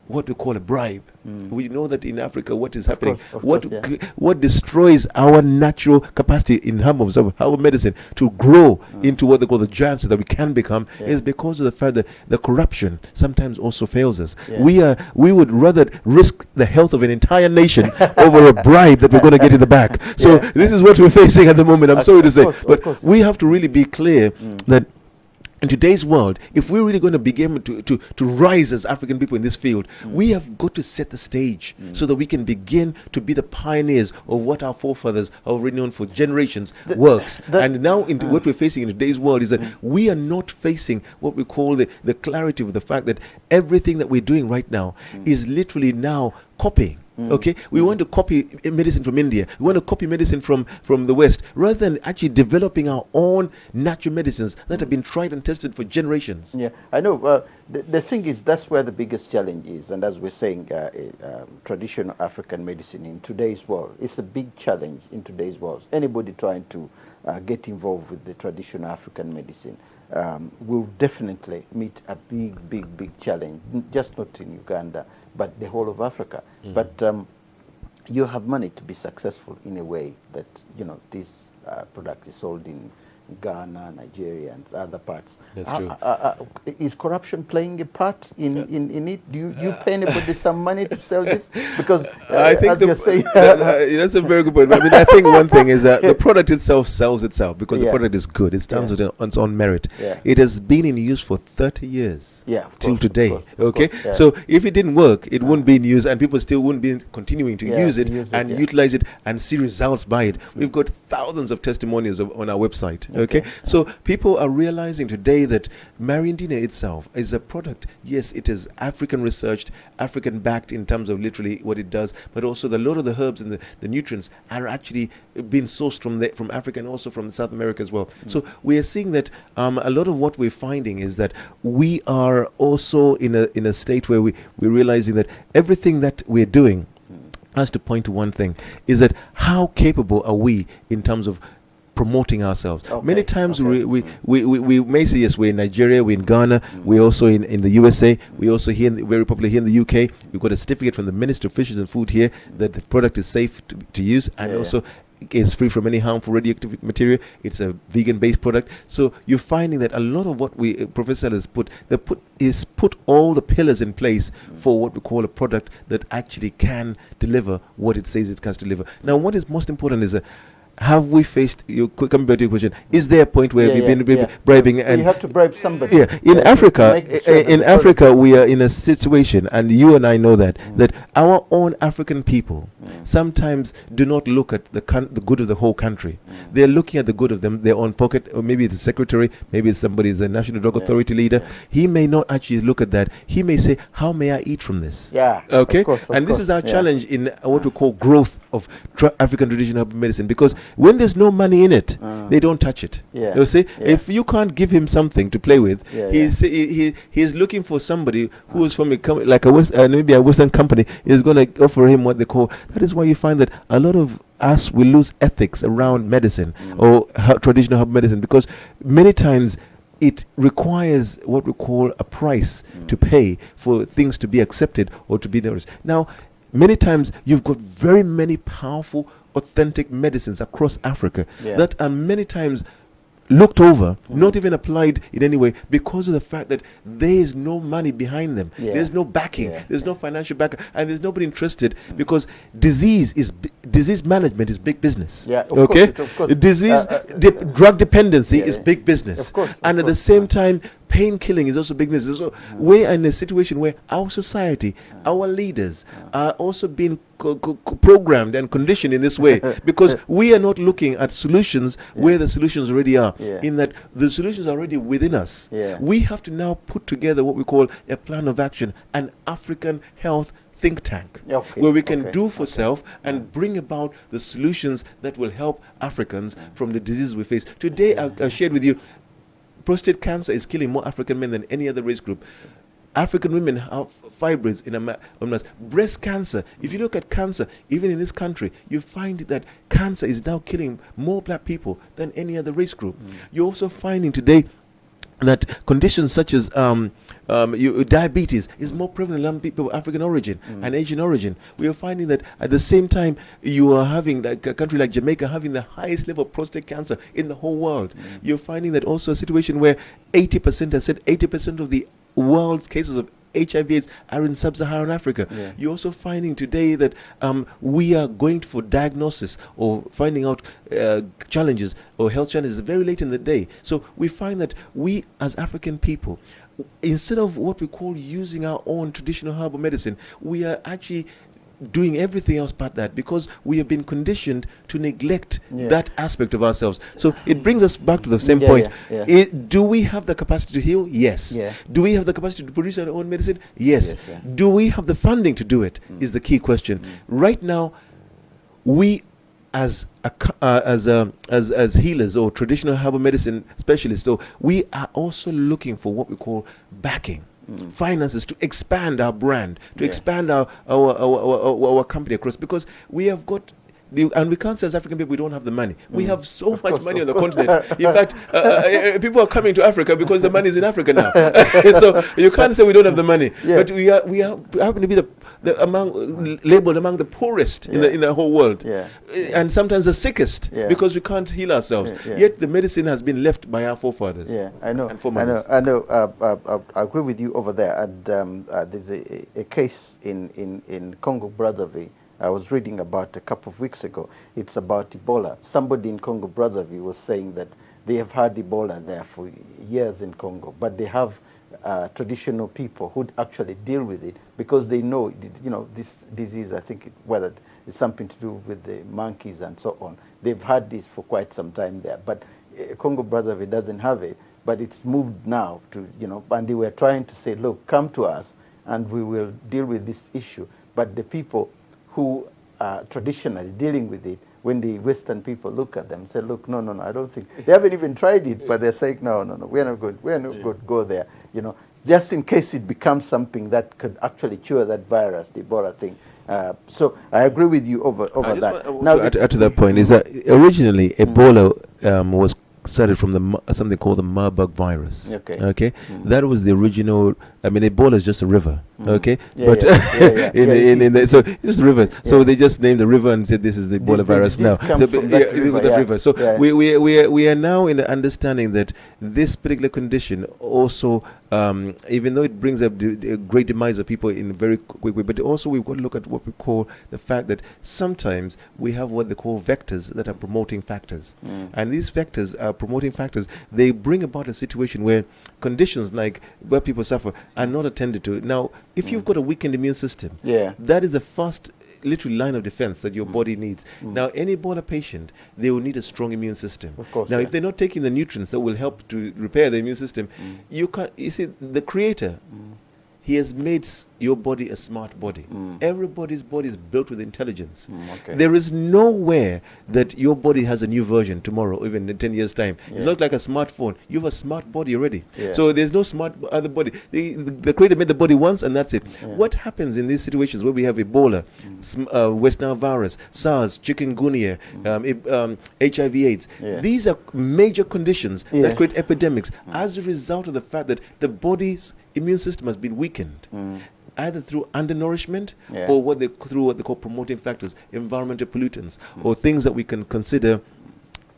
what we call a bribe. We know that in Africa, what is happening, what destroys our natural capacity in terms of herbal medicine to grow into what they call the giants that we can become, is because of the fact that the corruption sometimes also fails us. We would rather risk the health of an entire nation over a bribe that we're going to get in the back. So this is what we're facing at the moment. I'm sorry to say, but we have to really be clear that in today's world, if we're really going to begin to rise as African people in this field, we have got to set the stage so that we can begin to be the pioneers of what our forefathers have already known for generations works. And now what we're facing in today's world is that we are not facing what we call the clarity of the fact that everything that we're doing right now is literally now copying. We want to copy medicine from India. We want to copy medicine from the West, rather than actually developing our own natural medicines that have been tried and tested for generations. Yeah, I know. The thing is, that's where the biggest challenge is, and as we're saying, traditional African medicine in today's world, it's a big challenge in today's world. Anybody trying to get involved with the traditional African medicine will definitely meet a big challenge, just not in Uganda, but the whole of Africa. But you have money to be successful in a way that this product is sold in Ghana, Nigeria, and other parts. That's true. Is corruption playing a part in it? Do you pay anybody some money to sell this? Because I think as you're saying, that's a very good point. I mean, I think one thing is that the product itself sells itself because the Yeah. product is good. It stands on its own merit. Yeah. It has been in use for 30 years. Yeah, of Till course, of today. course, of Okay, course, yeah. so if it didn't work, it wouldn't be in use, and people still wouldn't be continuing to Yeah, use it use it, and yeah. utilize it and see results by it. We've got thousands of testimonials on our website. Okay, so people are realizing today that Mariandina itself is a product. Yes, it is African researched, African backed in terms of literally what it does, but also a lot of the herbs and the nutrients are actually being sourced from Africa and also from South America as well. So we are seeing that a lot of what we're finding is that we are also in a state where we're realizing that everything that we're doing has to point to one thing, is that how capable are we in terms of promoting ourselves. Many times we may say, yes, we're in Nigeria, we're in Ghana, we're also in the USA, we also here very popular here in the UK. We've got a certificate from the Minister of Fisheries and Food here that the product is safe to use, and also is free from any harmful radioactive material. It's a vegan-based product. So you're finding that a lot of what Professor has put all the pillars in place for what we call a product that actually can deliver what it says it can deliver. Now, what is most important is have we faced, coming back to your question, is there a point where we've been bribing? You And have to bribe somebody. yeah, in to Africa, make sure that in the Africa, product- we are in a situation, and you and I know that our own African people sometimes do not look at the good of the whole country. They're looking at the good of their own pocket, or maybe it's the secretary, maybe it's somebody, is a national drug authority leader. He may not actually look at that. He may say, "How may I eat from this?" Yeah. Okay. Of course, And this is our yeah. challenge in what we call growth of African traditional herbal medicine, because when there's no money in it, they don't touch it. Yeah. You see, Yeah. if you can't give him something to play with, Yeah, he's looking for somebody who is from like maybe a Western company is going to offer him what they call. That is why you find that a lot of us will lose ethics around medicine or traditional herb medicine, because many times it requires what we call a price to pay for things to be accepted or to be noticed. Now, many times you've got very many powerful, authentic medicines across Africa that are many times looked over, not even applied in any way, because of the fact that there is no money behind them. There's no backing. There's no financial backing, and there's nobody interested, because disease management is big business. Yeah, of okay. course, of course. Disease, drug dependency is big business. Of course, and at the same time, pain killing is also big business. So we're in a situation where our society, our leaders are also being programmed and conditioned in this way, because we are not looking at solutions where the solutions already are, in that the solutions are already within us. We have to now put together what we call a plan of action, an African health think tank, where we can do for self and bring about the solutions that will help Africans from the diseases we face. Today, I shared with you, prostate cancer is killing more African men than any other race group. African women have fibroids in a mass. Breast cancer, if you look at cancer, even in this country, you find that cancer is now killing more black people than any other race group. You're also finding today that conditions such as diabetes is more prevalent among people of African origin and Asian origin. We are finding that at the same time you are having a country like Jamaica having the highest level of prostate cancer in the whole world. You're finding that also a situation where 80% of the world's cases of HIV/AIDS are in sub-Saharan Africa. You're also finding today that we are going for diagnosis or finding out challenges or health challenges very late in the day. So we find that we as African people, instead of what we call using our own traditional herbal medicine, we are actually doing everything else but that, because we have been conditioned to neglect that aspect of ourselves. So it brings us back to the same point. Do we have the capacity to heal? Yes. Do we have the capacity to produce our own medicine? Yes. Do we have the funding to do it? Is the key question. Right now, we as healers or traditional herbal medicine specialists, so we are also looking for what we call backing. Finances to expand our brand, to expand our company across, because we have got and we can't say as African people we don't have the money. We have so much money on the continent. In fact, people are coming to Africa because the money is in Africa now. So you can't say we don't have the money. But we happen to be labeled among the poorest in the whole world, and sometimes the sickest, because we can't heal ourselves. Yet the medicine has been left by our forefathers. Yeah, I know. And foremothers. I know. I agree with you over there. And there's a case in Congo Brazzaville. I was reading about a couple of weeks ago. It's about Ebola. Somebody in Congo Brazzaville was saying that they have had Ebola there for years in Congo, but they have traditional people who actually deal with it because they know, this disease, I think, whether it's something to do with the monkeys and so on. They've had this for quite some time there, but Congo Brazzaville doesn't have it, but it's moved now to, and they were trying to say, look, come to us and we will deal with this issue. But the people who are traditionally dealing with it, when the Western people look at them and say, look, no, I don't think, they haven't even tried it, but they're saying, no, we're not going to go there, just in case it becomes something that could actually cure that virus, the Ebola thing. So I agree with you over that. Now, to add to that point, is that originally Ebola was started from something called the Marburg virus. Okay. That was the original. I mean, Ebola is just a river. Okay. But so it's just a river. So they just named the river and said this is the Ebola virus now. That river. So we are now in the understanding that this particular condition also, even though it brings up a great demise of people in a very quick way, but also we've got to look at what we call the fact that sometimes we have what they call vectors that are promoting factors, and these vectors are promoting factors. They bring about a situation where conditions like where people suffer are not attended to. Now, if you've got a weakened immune system, that is the first literally line of defense that your body needs. Now, any Ebola patient, they will need a strong immune system. Of course, now, if they're not taking the nutrients that will help to repair the immune system, you see, the Creator, He has made your body a smart body. Everybody's body is built with intelligence. There is nowhere that your body has a new version tomorrow, even in 10 years' time. It's not like a smartphone. You have a smart body already. So there's no smart other body. The Creator made the body once, and that's it. What happens in these situations where we have Ebola, West Nile virus, SARS, chikungunya, HIV/AIDS? These are major conditions that create epidemics as a result of the fact that the body's immune system has been weakened, either through undernourishment or through what they call promoting factors, environmental pollutants, or things that we can consider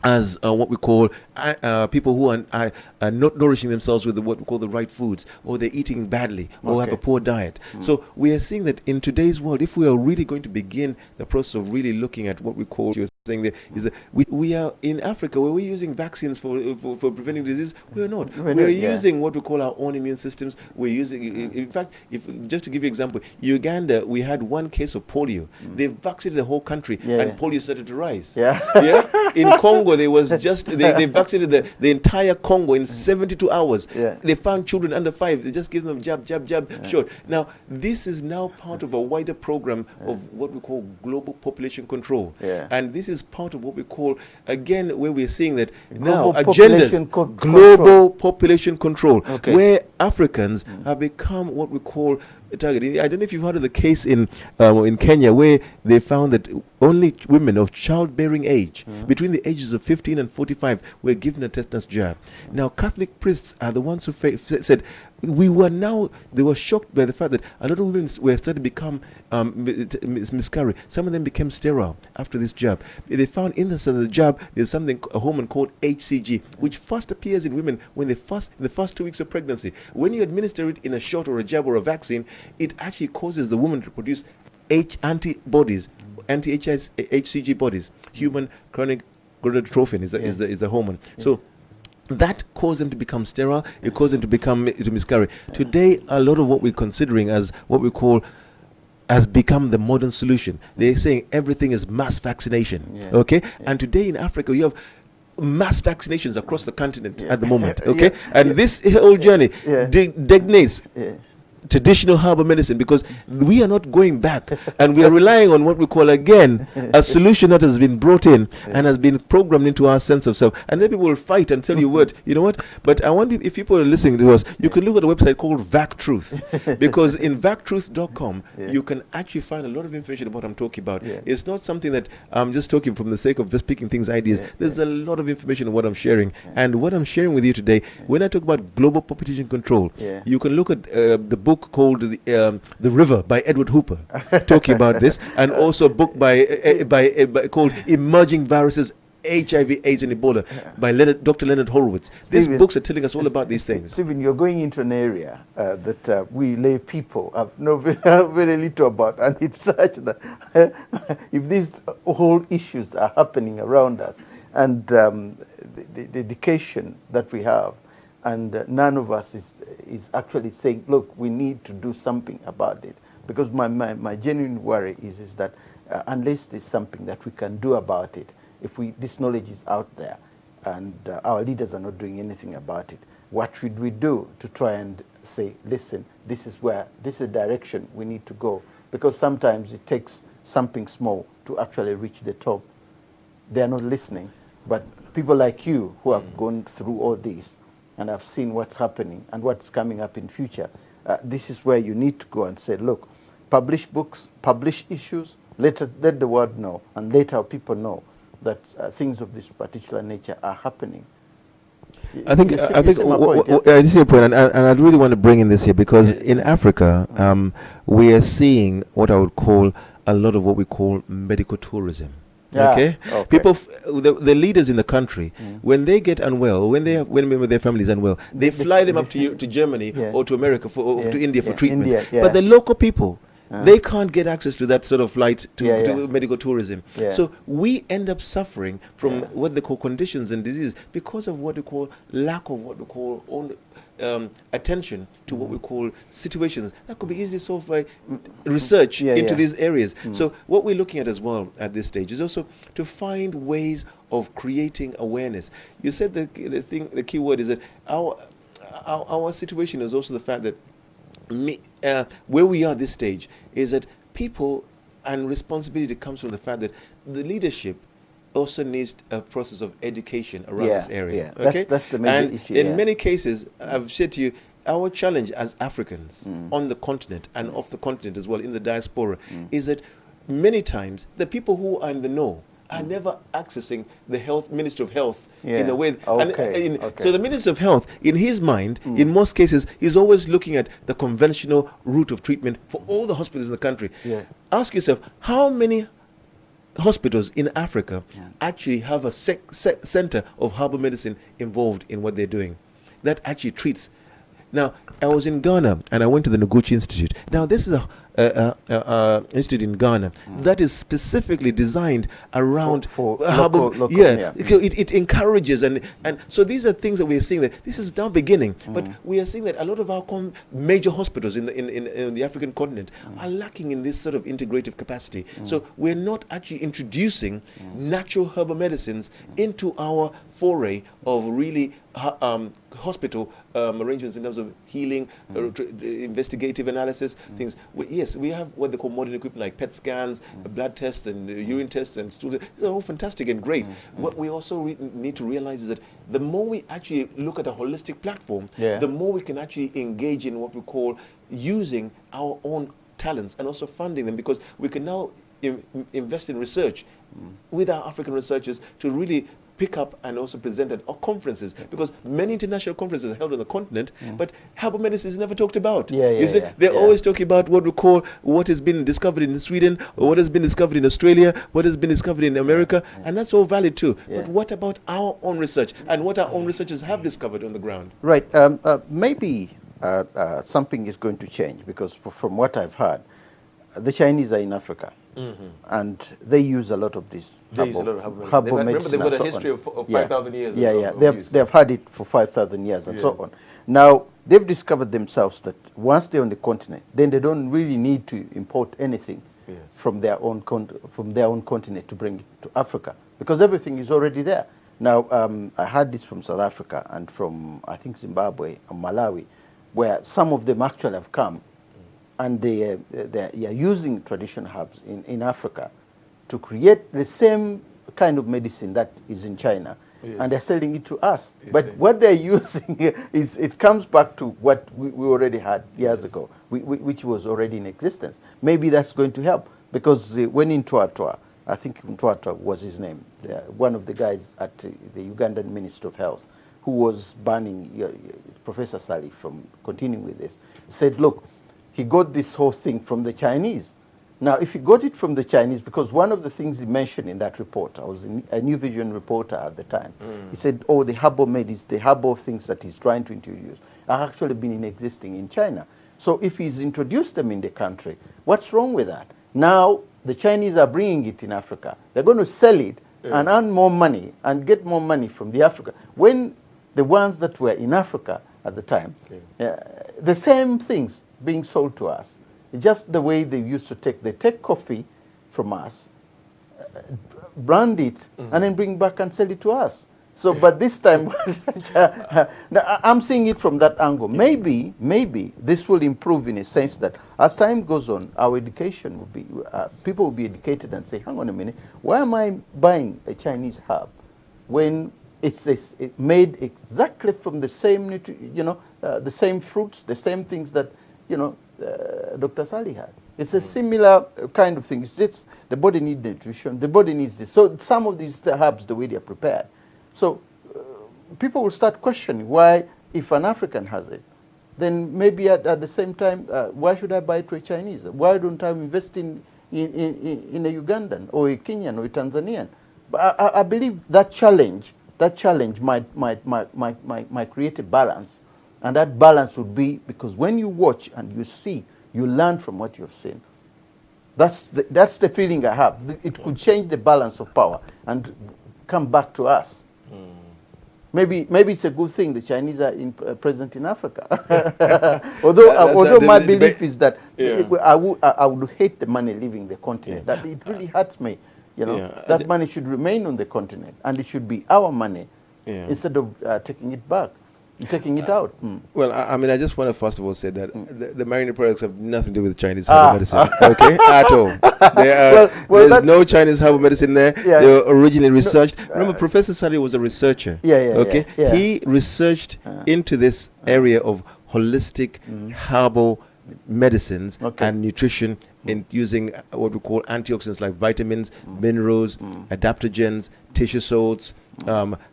as what we call people who are not nourishing themselves with what we call the right foods, or they're eating badly, or have a poor diet. So we are seeing that in today's world, if we are really going to begin the process of really looking at what we call, you're saying there, is that we are in Africa where we're using vaccines for preventing disease. We're not. We're using what we call our own immune systems. We're using, in fact, just to give you an example, Uganda, we had one case of polio. They vaccinated the whole country, and polio started to rise. In Congo, they vaccinated the entire Congo in 72 hours. They found children under 5. They just give them jab, shot. Now, this is now part of a wider program of what we call global population control. And this is part of what we call, again, where we're seeing that now global population control, where Africans have become what we call a target. I don't know if you've heard of the case in Kenya, where they found that only women of childbearing age between the ages of 15 and 45 were given a tetanus jab. Now, Catholic priests are the ones who said they were shocked by the fact that a lot of women were starting to become miscarry. Some of them became sterile after this jab. They found in the jab there's a hormone called HCG, which first appears in women when in the first 2 weeks of pregnancy. When you administer it in a shot or a jab or a vaccine, it actually causes the woman to produce antibodies, anti-HCG bodies. Human chronic gonadotrophin is the hormone. So that caused them to become sterile. It caused them to miscarry. Today, a lot of what we're considering as what we call has become the modern solution. They're saying everything is mass vaccination. And today in Africa, you have mass vaccinations across the continent at the moment. And this whole journey designates traditional herbal medicine, because we are not going back, and we are relying on what we call, again, a solution that has been brought in and has been programmed into our sense of self. And then people will fight and tell you what, but I want, if people are listening to us, you can look at a website called VacTruth, because in vactruth.com you can actually find a lot of information about what I'm talking about. It's not something that I'm just talking from the sake of just picking things, ideas. There's a lot of information on what I'm sharing, and what I'm sharing with you today, when I talk about global population control, you can look at the book book called The River by Edward Hooper, talking about this, and also a book by called Emerging Viruses, HIV/AIDS and Ebola by Dr. Leonard Horowitz. These Stephen, books are telling us all about these things. Stephen, you're going into an area that we lay people know very little about, and it's such that if these whole issues are happening around us, and the education that we have, and none of us is actually saying, look, we need to do something about it. Because my genuine worry is that unless there's something that we can do about it, if this knowledge is out there and our leaders are not doing anything about it, what should we do to try and say, listen, this is the direction we need to go? Because sometimes it takes something small to actually reach the top. They are not listening, but people like you who have gone through all this and have seen what's happening and what's coming up in future, this is where you need to go and say, look, publish books, publish issues, let the world know, and let our people know that things of this particular nature are happening. I think this is your point, and I really want to bring in this here because in Africa, we are seeing what I would call a lot of what we call medical tourism. Okay? People, the leaders in the country, when they get unwell, when their family is unwell, they fly them up to Germany or to America or to India for treatment. But the local people, they can't get access to that sort of flight to medical tourism. So we end up suffering from what they call conditions and diseases because of what we call lack of what we call attention to what we call situations that could be easily solved by research into these areas. So what we're looking at as well at this stage is also to find ways of creating awareness. You said the key word is that our situation is also the fact that where we are at this stage is that people and responsibility comes from the fact that the leadership also needs a process of education around this area. Okay? That's the major issue. In many cases, I've said to you, our challenge as Africans on the continent and off the continent as well, in the diaspora, is that many times the people who are in the know are never accessing the Minister of Health in a way. So the Minister of Health, in his mind, in most cases, is always looking at the conventional route of treatment for all the hospitals in the country. Ask yourself, how many hospitals in Africa actually have a center of herbal medicine involved in what they're doing that actually treats? Now, I was in Ghana and I went to the Noguchi Institute. Now, this is a institute in Ghana that is specifically designed around for herbal. local, So it encourages and so these are things that we are seeing that this is now beginning, but we are seeing that a lot of our major hospitals in the African continent are lacking in this sort of integrative capacity. So we're not actually introducing natural herbal medicines into our foray of really hospital arrangements in terms of healing, investigative analysis, things. Yes, we have what they call modern equipment like PET scans, blood tests, and urine tests, and these are all fantastic and great. What we also need to realize is that the more we actually look at a holistic platform, the more we can actually engage in what we call using our own talents and also funding them, because we can now invest in research with our African researchers to really pick up and also present at conferences, because many international conferences are held on the continent, but herbal medicine is never talked about. They're always talking about what we call what has been discovered in Sweden, or what has been discovered in Australia, what has been discovered in America, and that's all valid too. But what about our own research and what our own researchers have discovered on the ground? Right. Maybe something is going to change, because from what I've heard, the Chinese are in Africa. And they use a lot of this herbal medicine. Remember, they've got a history of 5,000 years. They've had it for 5,000 years and so on. Now, they've discovered themselves that once they're on the continent, then they don't really need to import anything from their own continent to bring it to Africa, because everything is already there. Now, I heard this from South Africa and from, I think, Zimbabwe and Malawi, where some of them actually have come, and they are using traditional herbs in Africa to create the same kind of medicine that is in China, and they're selling it to us. But what they're using is, it comes back to what we already had years ago, which was already in existence. Maybe that's going to help, because when in Tuatwa, I think Tuatwa was his name, one of the guys at the Ugandan Ministry of Health, who was banning Professor Ssali from continuing with this, said, look, he got this whole thing from the Chinese. Now, if he got it from the Chinese, because one of the things he mentioned in that report, I was a New Vision reporter at the time, he said, oh, the herbal medicine, the herbal things that he's trying to introduce are actually been existing in China. So if he's introduced them in the country, what's wrong with that? Now, the Chinese are bringing it in Africa. They're going to sell it and earn more money and get more money from the Africa. When the ones that were in Africa at the time, the same things being sold to us, just the way they used to they take coffee from us, brand it, and then bring back and sell it to us. So, but this time, I'm seeing it from that angle. Maybe this will improve in a sense that as time goes on, our education will be, people will be educated and say, hang on a minute, why am I buying a Chinese herb when it's made exactly from the same, the same fruits, the same things that, Dr. Ssali had. It's a similar kind of thing. It's just the body needs nutrition, the body needs this. So some of these herbs, the way they are prepared. So people will start questioning why, if an African has it, then maybe at the same time, why should I buy it to a Chinese? Why don't I invest in a Ugandan or a Kenyan or a Tanzanian? But I believe that challenge might create a balance. And that balance would be because when you watch and you see, you learn from what you've seen. That's the feeling I have. It could change the balance of power and come back to us. Maybe it's a good thing the Chinese are present in Africa. although my belief is that I would hate the money leaving the continent. That it really hurts me. That money should remain on the continent, and it should be our money instead of taking it back. Taking it out. Well, I mean, I just want to first of all say that the Mariandina products have nothing to do with Chinese herbal medicine, okay, at all. There's no Chinese herbal medicine there. They were originally researched. Remember, Professor Ssali was a researcher. Okay, he researched into this area of holistic herbal medicines and nutrition in using what we call antioxidants like vitamins, minerals, adaptogens, tissue salts,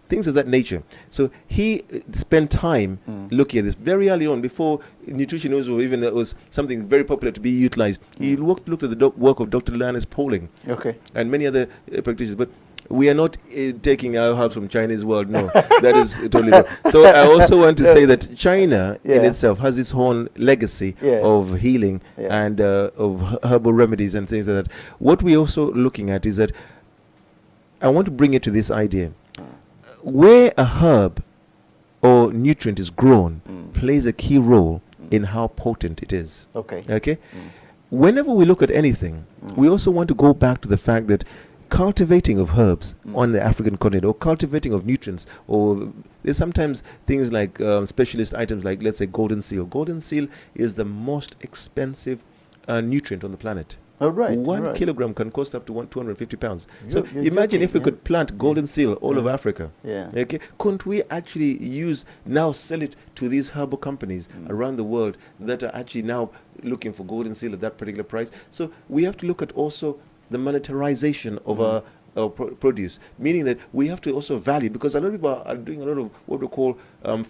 things of that nature. So he spent time looking at this very early on, before nutrition was even was something very popular to be utilized. He looked at the work of Dr. Linus Pauling and many other practitioners. But we are not taking our herbs from Chinese world. No, that is totally wrong. So I also want to say that China in itself has its own legacy of healing and of herbal remedies and things like that. What we're also looking at is that I want to bring it to this idea. Where a herb or nutrient is grown plays a key role in how potent it is. Okay? Whenever we look at anything, we also want to go back to the fact that cultivating of herbs on the African continent, or cultivating of nutrients, or there's sometimes things like specialist items like, let's say, golden seal. Golden seal is the most expensive nutrient on the planet. One kilogram can cost up to 250 pounds. So imagine if we could plant golden seal all over Africa. Okay, couldn't we actually sell it to these herbal companies around the world that are actually now looking for golden seal at that particular price? So we have to look at also the monetarization of our produce, meaning that we have to also value, because a lot of people are doing a lot of what we call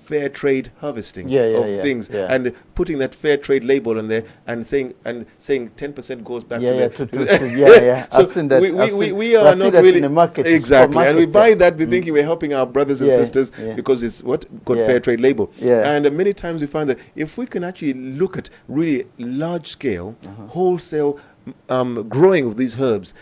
fair trade harvesting of things, and putting that fair trade label on there and saying 10% goes back to them. So I've seen that. We are not really in the market, exactly, and we buy that thinking we're helping our brothers and sisters because it's got fair trade label. And many times we find that if we can actually look at really large scale wholesale growing of these herbs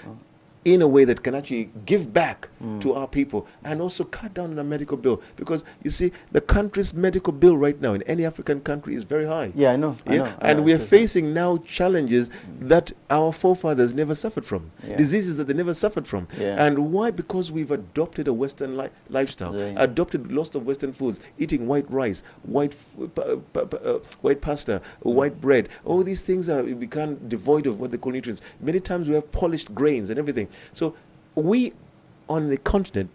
in a way that can actually give back to our people and also cut down on the medical bill, because you see the country's medical bill right now in any African country is very high. I know. And we are facing now challenges that our forefathers never suffered from, diseases that they never suffered from. And why? Because we've adopted a Western lifestyle, adopted lots of Western foods, eating white rice, white pasta, white bread. All these things are become devoid of what they call nutrients. Many times we have polished grains and everything. So we on the continent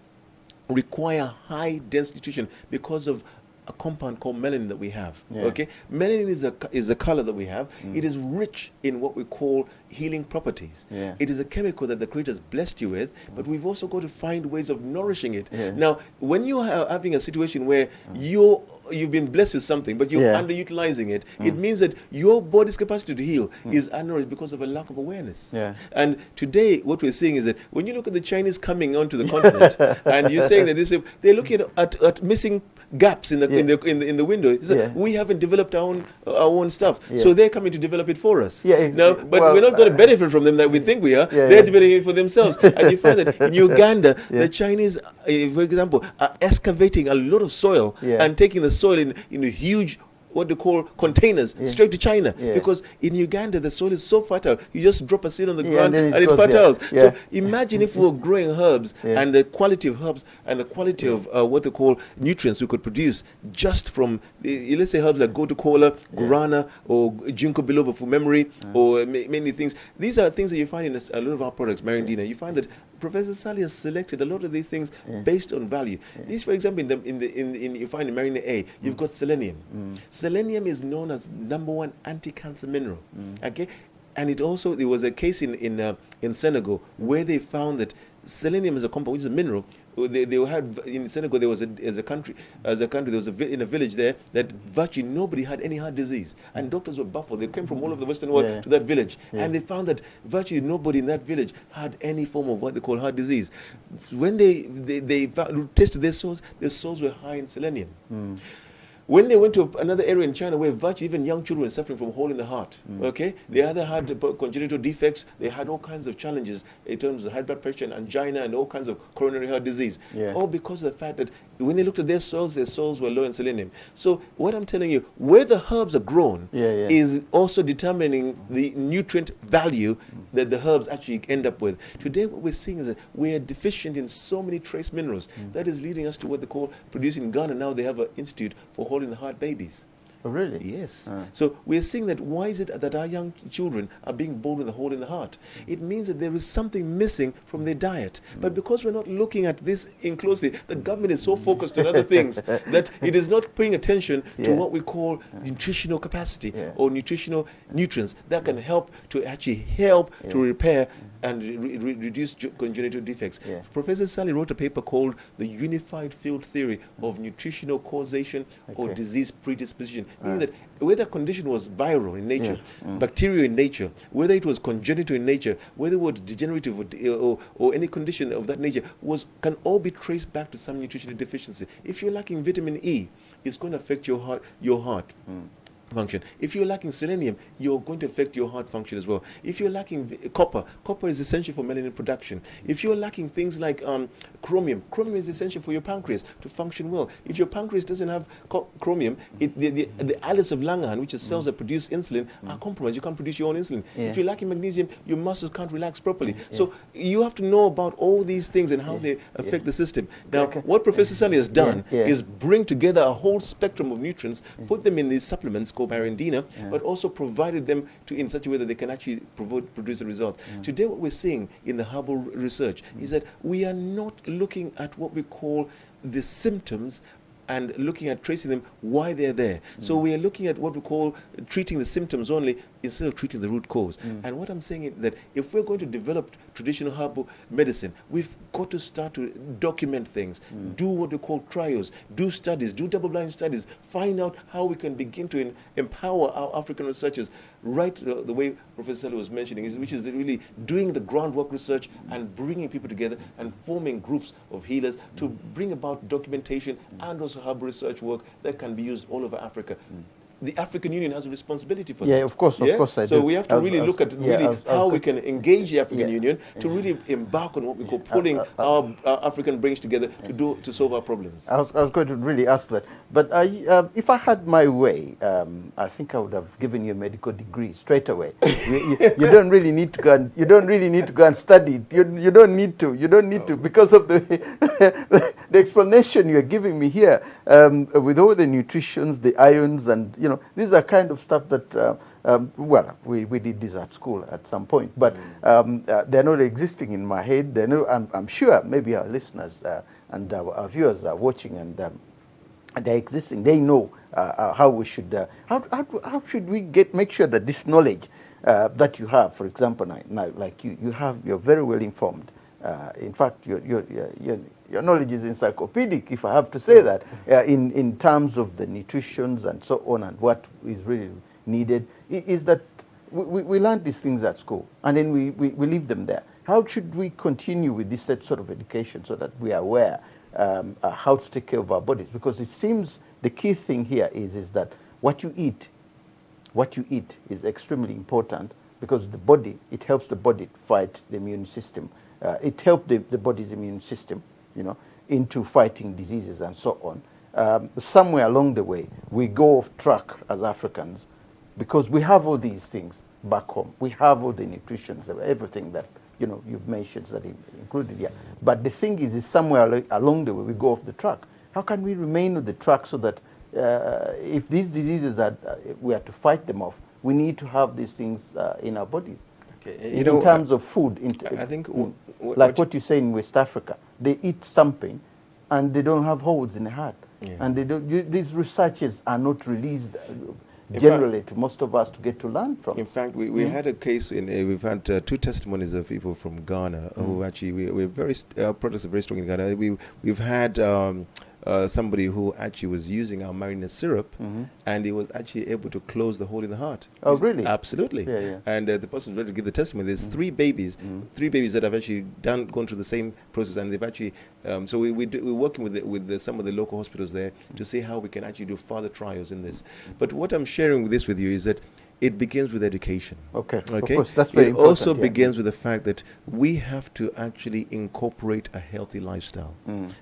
require high dense nutrition because of a compound called melanin that we have. Okay, melanin is a color that we have. It is rich in what we call healing properties. It is a chemical that the Creator has blessed you with, but we've also got to find ways of nourishing it. Now, when you are having a situation where you've been blessed with something, but you're underutilizing it, it means that your body's capacity to heal is undernourished because of a lack of awareness. And today, what we're seeing is that when you look at the Chinese coming onto the continent, and you're saying that they're looking at missing gaps in the window. We haven't developed our own stuff, so they're coming to develop it for us. Now, but we're not going to benefit from them like we think we are. They're developing it for themselves, and you find that in Uganda, the Chinese, for example, are excavating a lot of soil and taking the soil in a huge, what they call containers, straight to China, because in Uganda the soil is so fertile, you just drop a seed on the ground and it fertiles. So imagine if we were growing herbs and the quality of herbs and the quality of what they call nutrients we could produce just from, let's say, herbs like gotu kola, guarana, or ginkgo biloba for memory, or many things. These are things that you find in a lot of our products, Mariandina. You find that Professor Ssali has selected a lot of these things based on value. These, for example, you find in Marina A, you've got selenium. Selenium is known as #1 anti-cancer mineral. Okay, and there was a case in Senegal where they found that selenium is a compound, which is a mineral. They had in Senegal, there was a country there was in a village there that virtually nobody had any heart disease, and doctors were baffled. They came from all over the Western world to that village, and they found that virtually nobody in that village had any form of what they call heart disease. When they tested their souls were high in selenium. When they went to another area in China where virtually even young children were suffering from a hole in the heart, okay, they either had congenital defects, they had all kinds of challenges in terms of high blood pressure and angina and all kinds of coronary heart disease, all because of the fact that when they looked at their souls were low in selenium. So what I'm telling you, where the herbs are grown is also determining the nutrient value that the herbs actually end up with. Today what we're seeing is that we are deficient in so many trace minerals. That is leading us to what they call producing in Ghana. Now they have an institute for holding the heart babies. Oh, really? Yes. So we're seeing that why is it that our young children are being born with a hole in the heart? It means that there is something missing from their diet. But because we're not looking at this in closely, the government is so focused on other things that it is not paying attention to what we call nutritional capacity or nutritional nutrients that can help to to repair and reduce congenital defects. Professor Ssali wrote a paper called The Unified Field Theory of Nutritional Causation or Disease Predisposition, meaning that whether a condition was viral in nature, bacterial in nature, whether it was congenital in nature, whether it was degenerative or any condition of that nature, can all be traced back to some nutritional deficiency. If you're lacking vitamin E, it's going to affect your heart function. If you're lacking selenium, you're going to affect your heart function as well. If you're lacking copper is essential for melanin production. If you're lacking things like chromium is essential for your pancreas to function well. If your pancreas doesn't have chromium, the islets of Langerhans, which is cells that produce insulin, are compromised. You can't produce your own insulin. If you're lacking magnesium, your muscles can't relax properly. So you have to know about all these things and how they affect the system. Now, what Professor Ssali has done is bring together a whole spectrum of nutrients, put them in these supplements called Mariandina, but also provided them in such a way that they can actually produce a result. Today what we're seeing in the herbal research is that we are not looking at what we call the symptoms and looking at tracing them, why they're there. So we are looking at what we call treating the symptoms only instead of treating the root cause. And what I'm saying is that if we're going to develop traditional herbal medicine, we've got to start to document things, do what we call trials, do studies, do double-blind studies, find out how we can begin to empower our African researchers, right the way Professor Ssali was mentioning, which is really doing the groundwork research and bringing people together and forming groups of healers to bring about documentation and also herbal research work that can be used all over Africa. The African Union has a responsibility for that. Yeah, of course I do. So we have to really look at how we can engage the African Union to really embark on what we call pulling our African brains together to solve our problems. I was going to really ask that, but if I had my way, I think I would have given you a medical degree straight away. You don't really need to go and study it. You don't need to because of the explanation you're giving me here with all the nutritions, the ions, and these are kind of stuff that well, we did this at school at some point, but they're not existing in my head. They're no, I'm sure maybe our listeners and our viewers are watching and they're existing. They know how we should, how should we make sure that this knowledge that you have, for example, now like you're very well informed. In fact, your knowledge is encyclopedic, if I have to say that, in terms of the nutritions and so on and what is really needed. Is that we learn these things at school and then we leave them there. How should we continue with this sort of education so that we are aware how to take care of our bodies? Because it seems the key thing here is that what you eat is extremely important, because the body, it helps the body fight the immune system. It helps the body's immune system, into fighting diseases and so on. Somewhere along the way, we go off track as Africans, because we have all these things back home. We have all the nutrition, everything that you've mentioned that included here. But the thing is somewhere along the way we go off the track. How can we remain on the track so that if these diseases we are to fight them off, we need to have these things in our bodies? Okay. In terms of food, I think what you say in West Africa, they eat something, and they don't have holes in the heart, and these researches are not released generally to most of us to get to learn from. In fact, we had a case we've had two testimonies of people from Ghana who actually we're very products are very strong in Ghana. We've had somebody who actually was using our Mariandina syrup, and he was actually able to close the hole in the heart. Oh, really? Absolutely. Yeah. And the person's ready to give the testimony. There's three babies that have actually gone through the same process, and they've actually. So we're working with some of the local hospitals there to see how we can actually do further trials in this. But what I'm sharing this with you is that it begins with education. Okay. Of course, that's very important. It also begins with the fact that we have to actually incorporate a healthy lifestyle.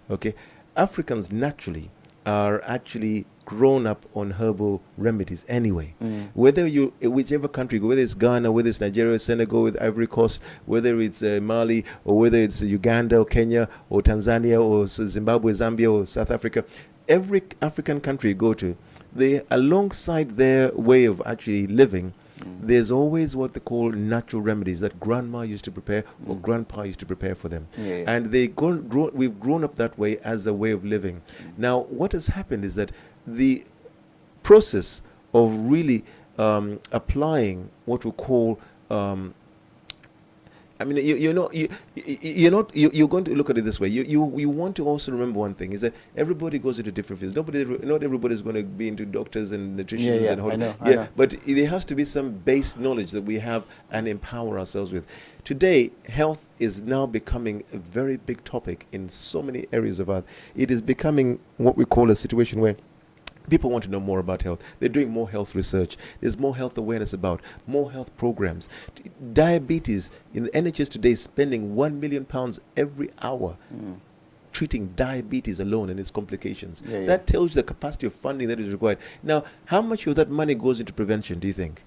Okay. Africans naturally are actually grown up on herbal remedies anyway. Whether whichever country, whether it's Ghana, whether it's Nigeria, Senegal, with Ivory Coast, whether it's Mali, or whether it's Uganda or Kenya or Tanzania or Zimbabwe, Zambia or South Africa, every African country you go to, alongside their way of actually living, there's always what they call natural remedies that grandma used to prepare or grandpa used to prepare for them. And we've grown up that way as a way of living. Now, what has happened is that the process of really applying what we call you're going to look at it this way. You want to also remember one thing, is that everybody goes into different fields. Not everybody is going to be into doctors and nutritionists and I know. But there has to be some base knowledge that we have and empower ourselves with. Today, health is now becoming a very big topic in so many areas of our. It is becoming what we call a situation where people want to know more about health. They're doing more health research. There's more health awareness about, more health programs. Diabetes, in the NHS today, is spending £1 million every hour treating diabetes alone and its complications. That tells you the capacity of funding that is required. Now, how much of that money goes into prevention, do you think?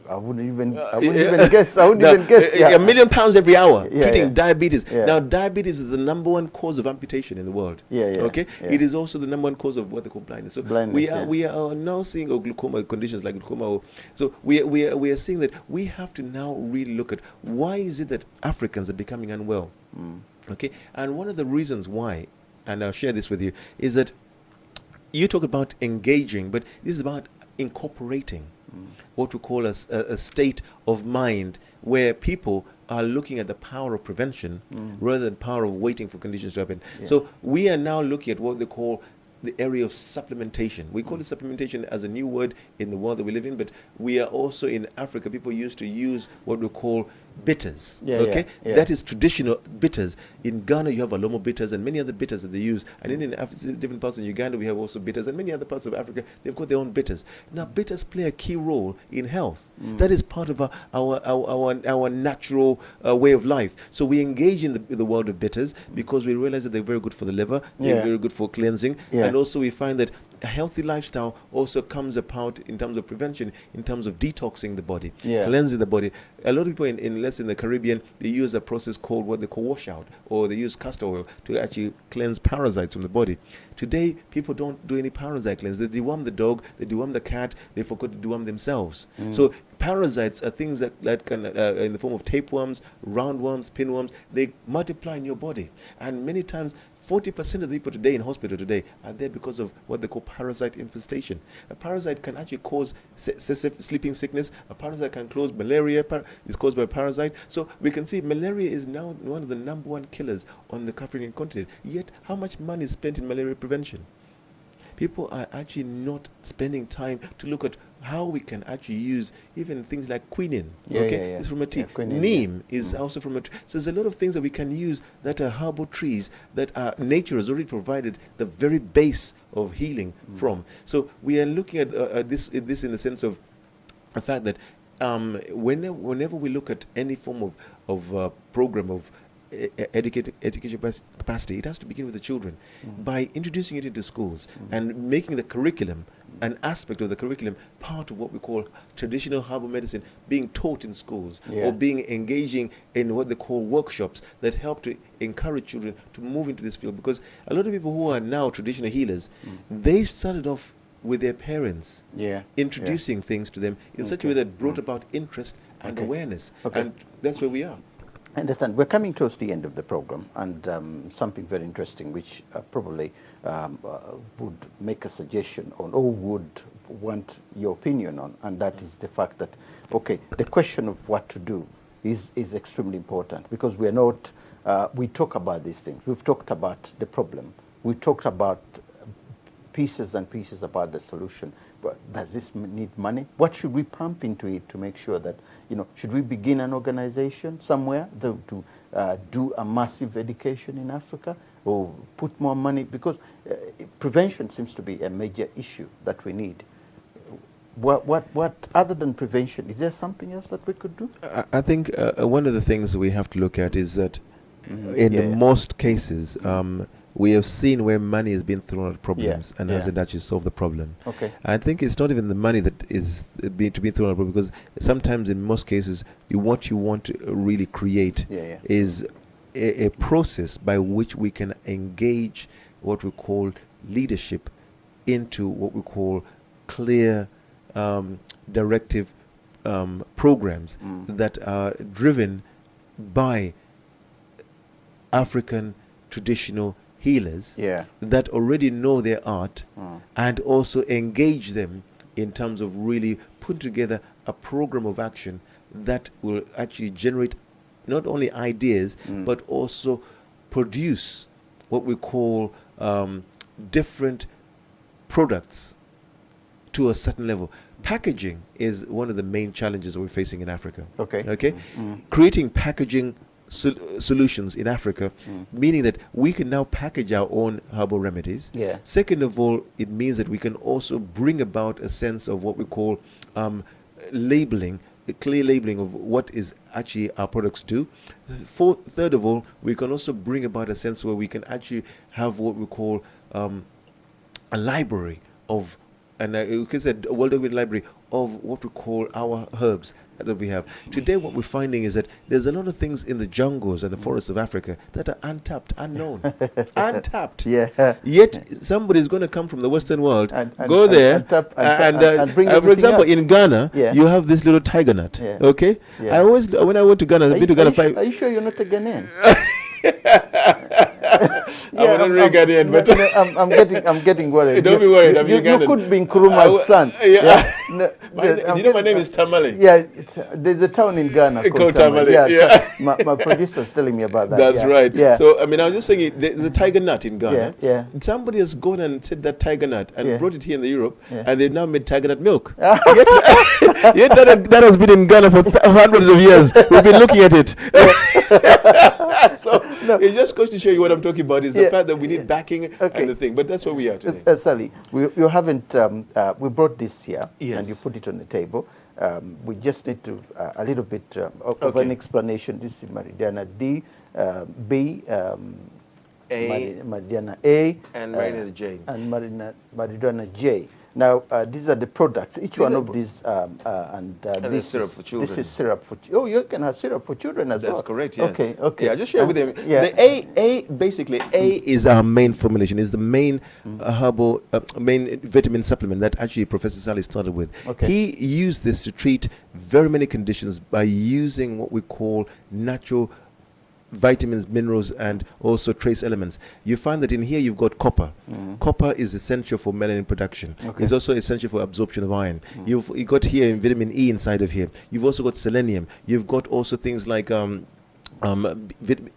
I wouldn't even guess. I wouldn't even guess. £1 million every hour treating diabetes. Now, diabetes is the #1 cause of amputation in the world. Okay, it is also the #1 cause of what they call blindness. So we are now seeing glaucoma conditions like glaucoma. So we are seeing that we have to now really look at why is it that Africans are becoming unwell. Okay, and one of the reasons why, and I'll share this with you, is that you talk about engaging, but this is about incorporating what we call a state of mind where people are looking at the power of prevention rather than power of waiting for conditions to happen. So we are now looking at what they call the area of supplementation. We call it supplementation as a new word in the world that we live in, but we are also in Africa. People used to use what we call bitters. That is traditional bitters. In Ghana, you have Alomo bitters and many other bitters that they use. And in different parts of Uganda, we have also bitters, and many other parts of Africa, they've got their own bitters. Now, bitters play a key role in health. That is part of our natural way of life. So we engage in the world of bitters because we realize that they're very good for the liver, they're very good for cleansing, and also we find that a healthy lifestyle also comes about in terms of prevention, in terms of detoxing the body, cleansing the body. A lot of people in the Caribbean, they use a process called what they call washout, or they use castor oil to actually cleanse parasites from the body. Today, people don't do any parasite cleanse. They deworm the dog, they deworm the cat, they forgot to deworm themselves. So parasites are things that can, in the form of tapeworms, roundworms, pinworms, they multiply in your body. And many times, 40% of the people today in hospital today are there because of what they call parasite infestation. A parasite can actually cause sleeping sickness. A parasite can cause malaria. It's caused by a parasite. So we can see malaria is now one of the #1 killers on the African continent. Yet, how much money is spent in malaria prevention? People are actually not spending time to look at how we can actually use even things like quinine. It's from a tree. Neem is also from a tree. So there's a lot of things that we can use that are herbal trees that nature has already provided the very base of healing from. So we are looking at this in the sense of the fact that whenever we look at any form of program of education capacity, it has to begin with the children by introducing it into schools and making the curriculum, an aspect of the curriculum, part of what we call traditional herbal medicine being taught in schools, or being engaging in what they call workshops that help to encourage children to move into this field. Because a lot of people who are now traditional healers, they started off with their parents introducing things to them in such a way that brought about interest and awareness. And that's where we are. I understand. We're coming towards the end of the program, and something very interesting which probably would make a suggestion on, or would want your opinion on, and that is the fact that, okay, the question of what to do is extremely important, because we are not, we talk about these things. We've talked about the problem. We talked about pieces and pieces about the solution. But does this need money? What should we pump into it to make sure that, should we begin an organization somewhere to do a massive education in Africa, or put more money? Because prevention seems to be a major issue that we need. What other than prevention, is there something else that we could do? I think one of the things we have to look at is that in most cases, we have seen where money has been thrown at problems and hasn't actually solved the problem. I think it's not even the money that is being thrown at the problem, because sometimes in most cases what you want to really create is a process by which we can engage what we call leadership into what we call clear directive programs that are driven by African traditional healers that already know their art and also engage them in terms of really putting together a program of action that will actually generate not only ideas but also produce what we call different products to a certain level. Packaging is one of the main challenges that we're facing in Africa. Creating packaging solutions in Africa, meaning that we can now package our own herbal remedies. Second of all, it means that we can also bring about a sense of what we call labeling, a clear labeling of what is actually our products do. Third of all, we can also bring about a sense where we can actually have what we call a library of, and you can say a well-documented library of what we call our herbs that we have. Today what we're finding is that there's a lot of things in the jungles and the forests of Africa that are untapped, unknown, untapped. Yet somebody's going to come from the Western world, go there, and bring for example, in Ghana, you have this little tiger nut. I always, when I went to Ghana, I've been to Ghana 5. Are you sure you're not a Ghanaian? I'm getting worried. Don't be worried. You could be Nkrumah's son. You know my name is Tamale. There's a town in Ghana called Tamale. My producer was telling me about that. That's right. So I was just saying, there's a tiger nut in Ghana. Somebody has gone and said that tiger nut and brought it here in Europe, and they've now made tiger nut milk. Yet that has been in Ghana for hundreds of years. We've been looking at it. So it just goes to show you what I'm talking about is the fact that we need backing and the thing. But that's where we are today. Ssali, you haven't. We brought this here, and you put it on the table. We just need to a little bit of an explanation. This is Mariandina D, B, Mariandina A, and Mariandina J, and Mariandina J. Now, these are the products. Each one of these, and this syrup for children. This is syrup for children. Oh, you can have syrup for children as well. That's correct, yes. Okay. Yeah, just share with them. The basically, A is our main formulation, is the main herbal, main vitamin supplement that actually Professor Ssali started with. He used this to treat very many conditions by using what we call natural vitamins, minerals, and also trace elements. You find that in here you've got copper. Copper is essential for melanin production. Okay. It's also essential for absorption of iron. You got here in vitamin E inside of here. You've also got selenium. You've got also things like vitamin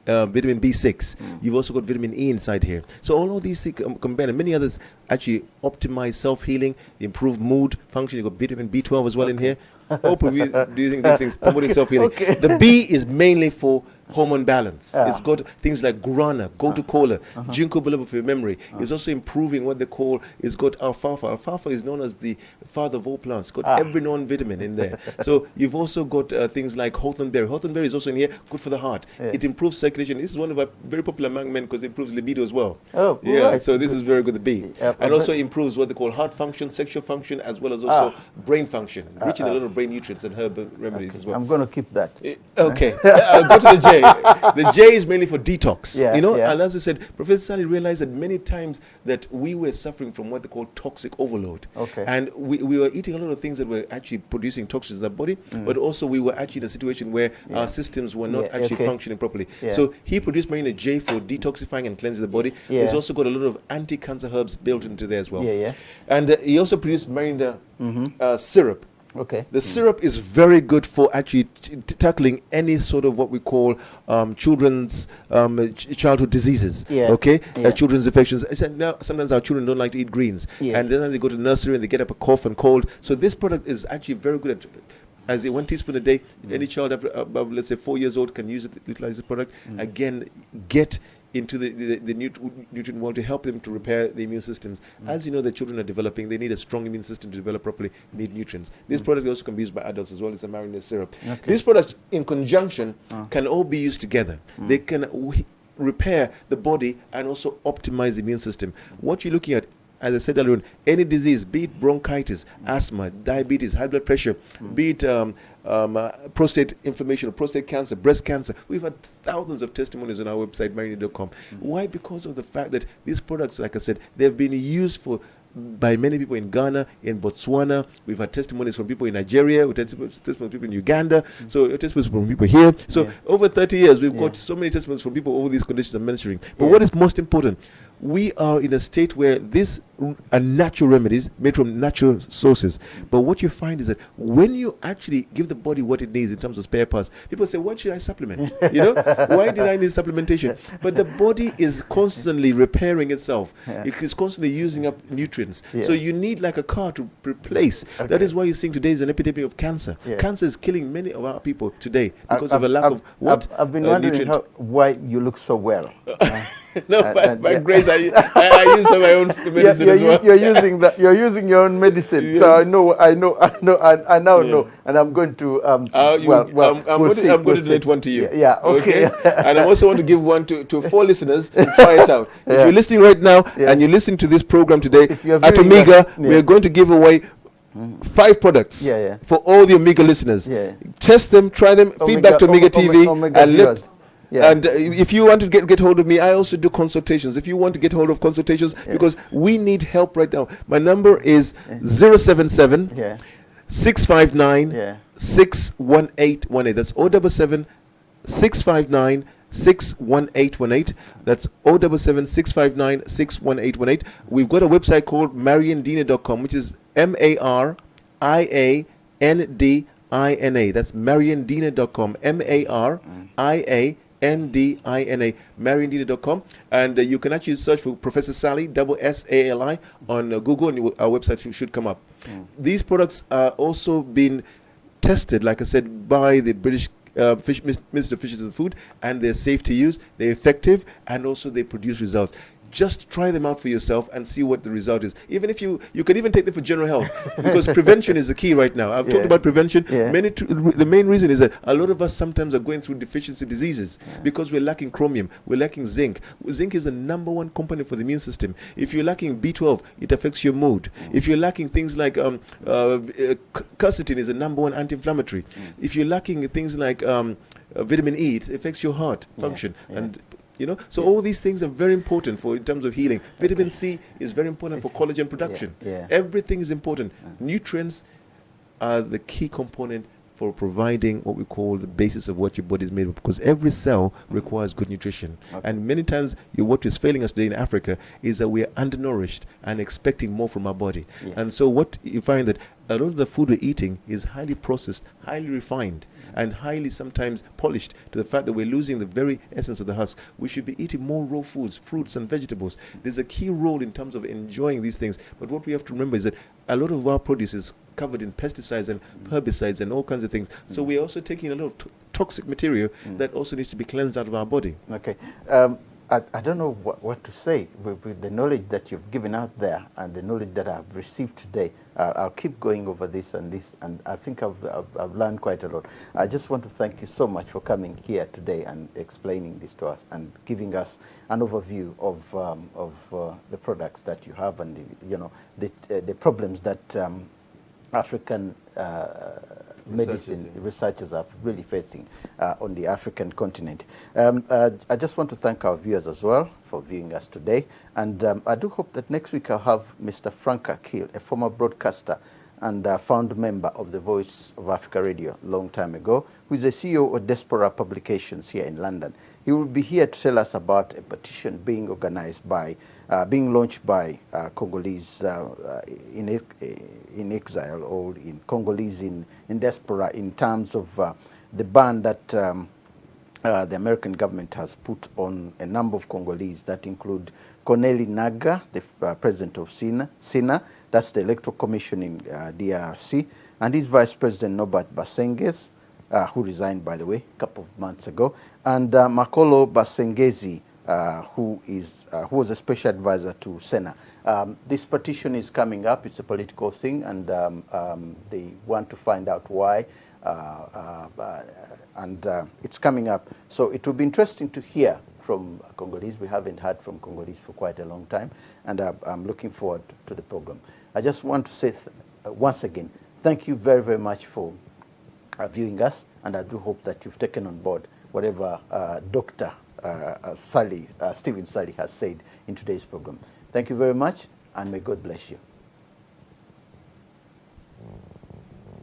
B6. You've also got vitamin E inside here. So all of these things combined, and many others actually optimize self-healing, improve mood function. You've got vitamin B12 as well in here. Using these things, promoting self-healing. Okay. The B is mainly for hormone balance. It's got things like guarana, gotu-kola, ginkgo biloba for your memory. It's also improving what they call, it's got alfalfa. Alfalfa is known as the father of all plants. It's got every known vitamin in there. So you've also got things like hawthornberry. Hawthornberry is also in here, good for the heart. It improves circulation. This is one of our very popular among men because it improves libido as well. Oh, yeah. right. So this is very good, the B. And also improves what they call heart function, sexual function, as well as also brain function. Rich in a lot of brain nutrients and herb remedies as well. I'm going to keep that. Okay. I'll go to the J. The J is mainly for detox. Yeah, you know, yeah. and as I said, Professor Ssali realized that many times that we were suffering from what they call toxic overload. Okay. And we were eating a lot of things that were actually producing toxins in the body, but also we were actually in a situation where our systems were not actually functioning properly. So he produced Marina J for detoxifying and cleansing the body. He's also got a lot of anti-cancer herbs built into there as well. And he also produced Marina syrup. Okay. The syrup is very good for actually tackling any sort of what we call children's childhood diseases. Okay, children's infections. I said now sometimes our children don't like to eat greens, and then they go to nursery and they get up a cough and cold. So this product is actually very good at. As a 1 teaspoon a day, any child above let's say 4 years old can use it, utilize the product. Again, get into the nutrient world to help them to repair the immune systems. As you know, the children are developing, they need a strong immune system to develop properly, need nutrients. This product also can be used by adults as well as a marinade syrup. These products in conjunction can all be used together. They can repair the body and also optimize the immune system. What you're looking at, as I said earlier, any disease, be it bronchitis, asthma, diabetes, high blood pressure, be it prostate inflammation, or prostate cancer, breast cancer. We've had thousands of testimonies on our website, mariandina.com. Why? Because of the fact that these products, like I said, they've been used by many people in Ghana, in Botswana. We've had testimonies from people in Nigeria, we've had testimonies from people in Uganda, so testimonies from people here. So over 30 years, we've got so many testimonies from people over these conditions I'm mentioning. But what is most important, we are in a state where these are natural remedies made from natural sources. But what you find is that when you actually give the body what it needs in terms of spare parts, people say, what should I supplement? You know, why did I need supplementation? But the body is constantly repairing itself. It is constantly using up nutrients. So you need like a car to replace. That is why you're seeing today is an epidemic of cancer. Cancer is killing many of our people today because of a lack of what? I've been wondering why you look so well. No, by grace, I use my own medicine as well. You're using your own medicine. So I now know, and I'm going to. I'm going to donate one to you. Yeah. Okay. And I also want to give one to 4 listeners to try it out. If you're listening right now and you're listening to this program today at Omega, we are going to give away 5 products for all the Omega listeners. Test them, try them, feedback to Omega TV, and and if you want to get hold of me, I also do consultations. If you want to get hold of consultations, because we need help right now. My number is 077 659 61818. That's 077 659 61818. That's 077 659 61818. We've got a website called mariandina.com, which is MARIANDINA. That's mariandina.com. MARIANDINA, mariandina.com. And you can actually search for Professor Ssali, SSALI, on Google, and our website should come up. These products are also being tested, like I said, by the British Minister of Fisheries and Food, and they're safe to use, they're effective, and also they produce results. Just try them out for yourself and see what the result is. Even if you can even take them for general health, because prevention is the key right now. I've talked about prevention. The main reason is that a lot of us sometimes are going through deficiency diseases because we're lacking chromium, we're lacking zinc. Zinc is the #1 component for the immune system. If you're lacking B12, it affects your mood. If you're lacking things like quercetin is the #1 anti-inflammatory. If you're lacking things like vitamin E, it affects your heart function. And so all these things are very important for in terms of healing. Vitamin C is very important for collagen production. Everything is important. Nutrients are the key component for providing what we call the basis of what your body is made of, because every cell requires good nutrition. Okay. And many times, what is failing us today in Africa is that we are undernourished and expecting more from our body. Yeah. And so, what you find that a lot of the food we're eating is highly processed, highly refined, and highly sometimes polished to the fact that we're losing the very essence of the husk. We should be eating more raw foods, fruits, and vegetables. There's a key role in terms of enjoying these things. But what we have to remember is that a lot of our produce is covered in pesticides and herbicides and all kinds of things. So we're also taking a lot of toxic material that also needs to be cleansed out of our body. Okay. I don't know what to say with the knowledge that you've given out there and the knowledge that I've received today. I'll keep going over this, and I think I've learned quite a lot. I just want to thank you so much for coming here today and explaining this to us and giving us an overview of the products that you have and the problems that African medicine researchers are really facing on the African continent. I just want to thank our viewers as well for viewing us today, and I do hope that next week I'll have Mr. Frank Akil, a former broadcaster and founder member of the Voice of Africa Radio a long time ago, who is the CEO of Diaspora Publications here in London. He will be here to tell us about a petition being organized by, being launched by Congolese in exile, or in Congolese in diaspora, in terms of the ban that the American government has put on a number of Congolese that include Corneille Naga, the president of SINA, that's the Electoral Commission in DRC, and his vice president Norbert Basenges, who resigned, by the way, a couple of months ago, and Makolo Basengezi, who was a special advisor to Sena. This petition is coming up. It's a political thing, and they want to find out why, and it's coming up. So it will be interesting to hear from Congolese. We haven't heard from Congolese for quite a long time, and I'm looking forward to the program. I just want to say once again, thank you very, very much for viewing us, and I do hope that you've taken on board whatever Dr. Stephen Ssali has said in today's program. Thank you very much, and may God bless you.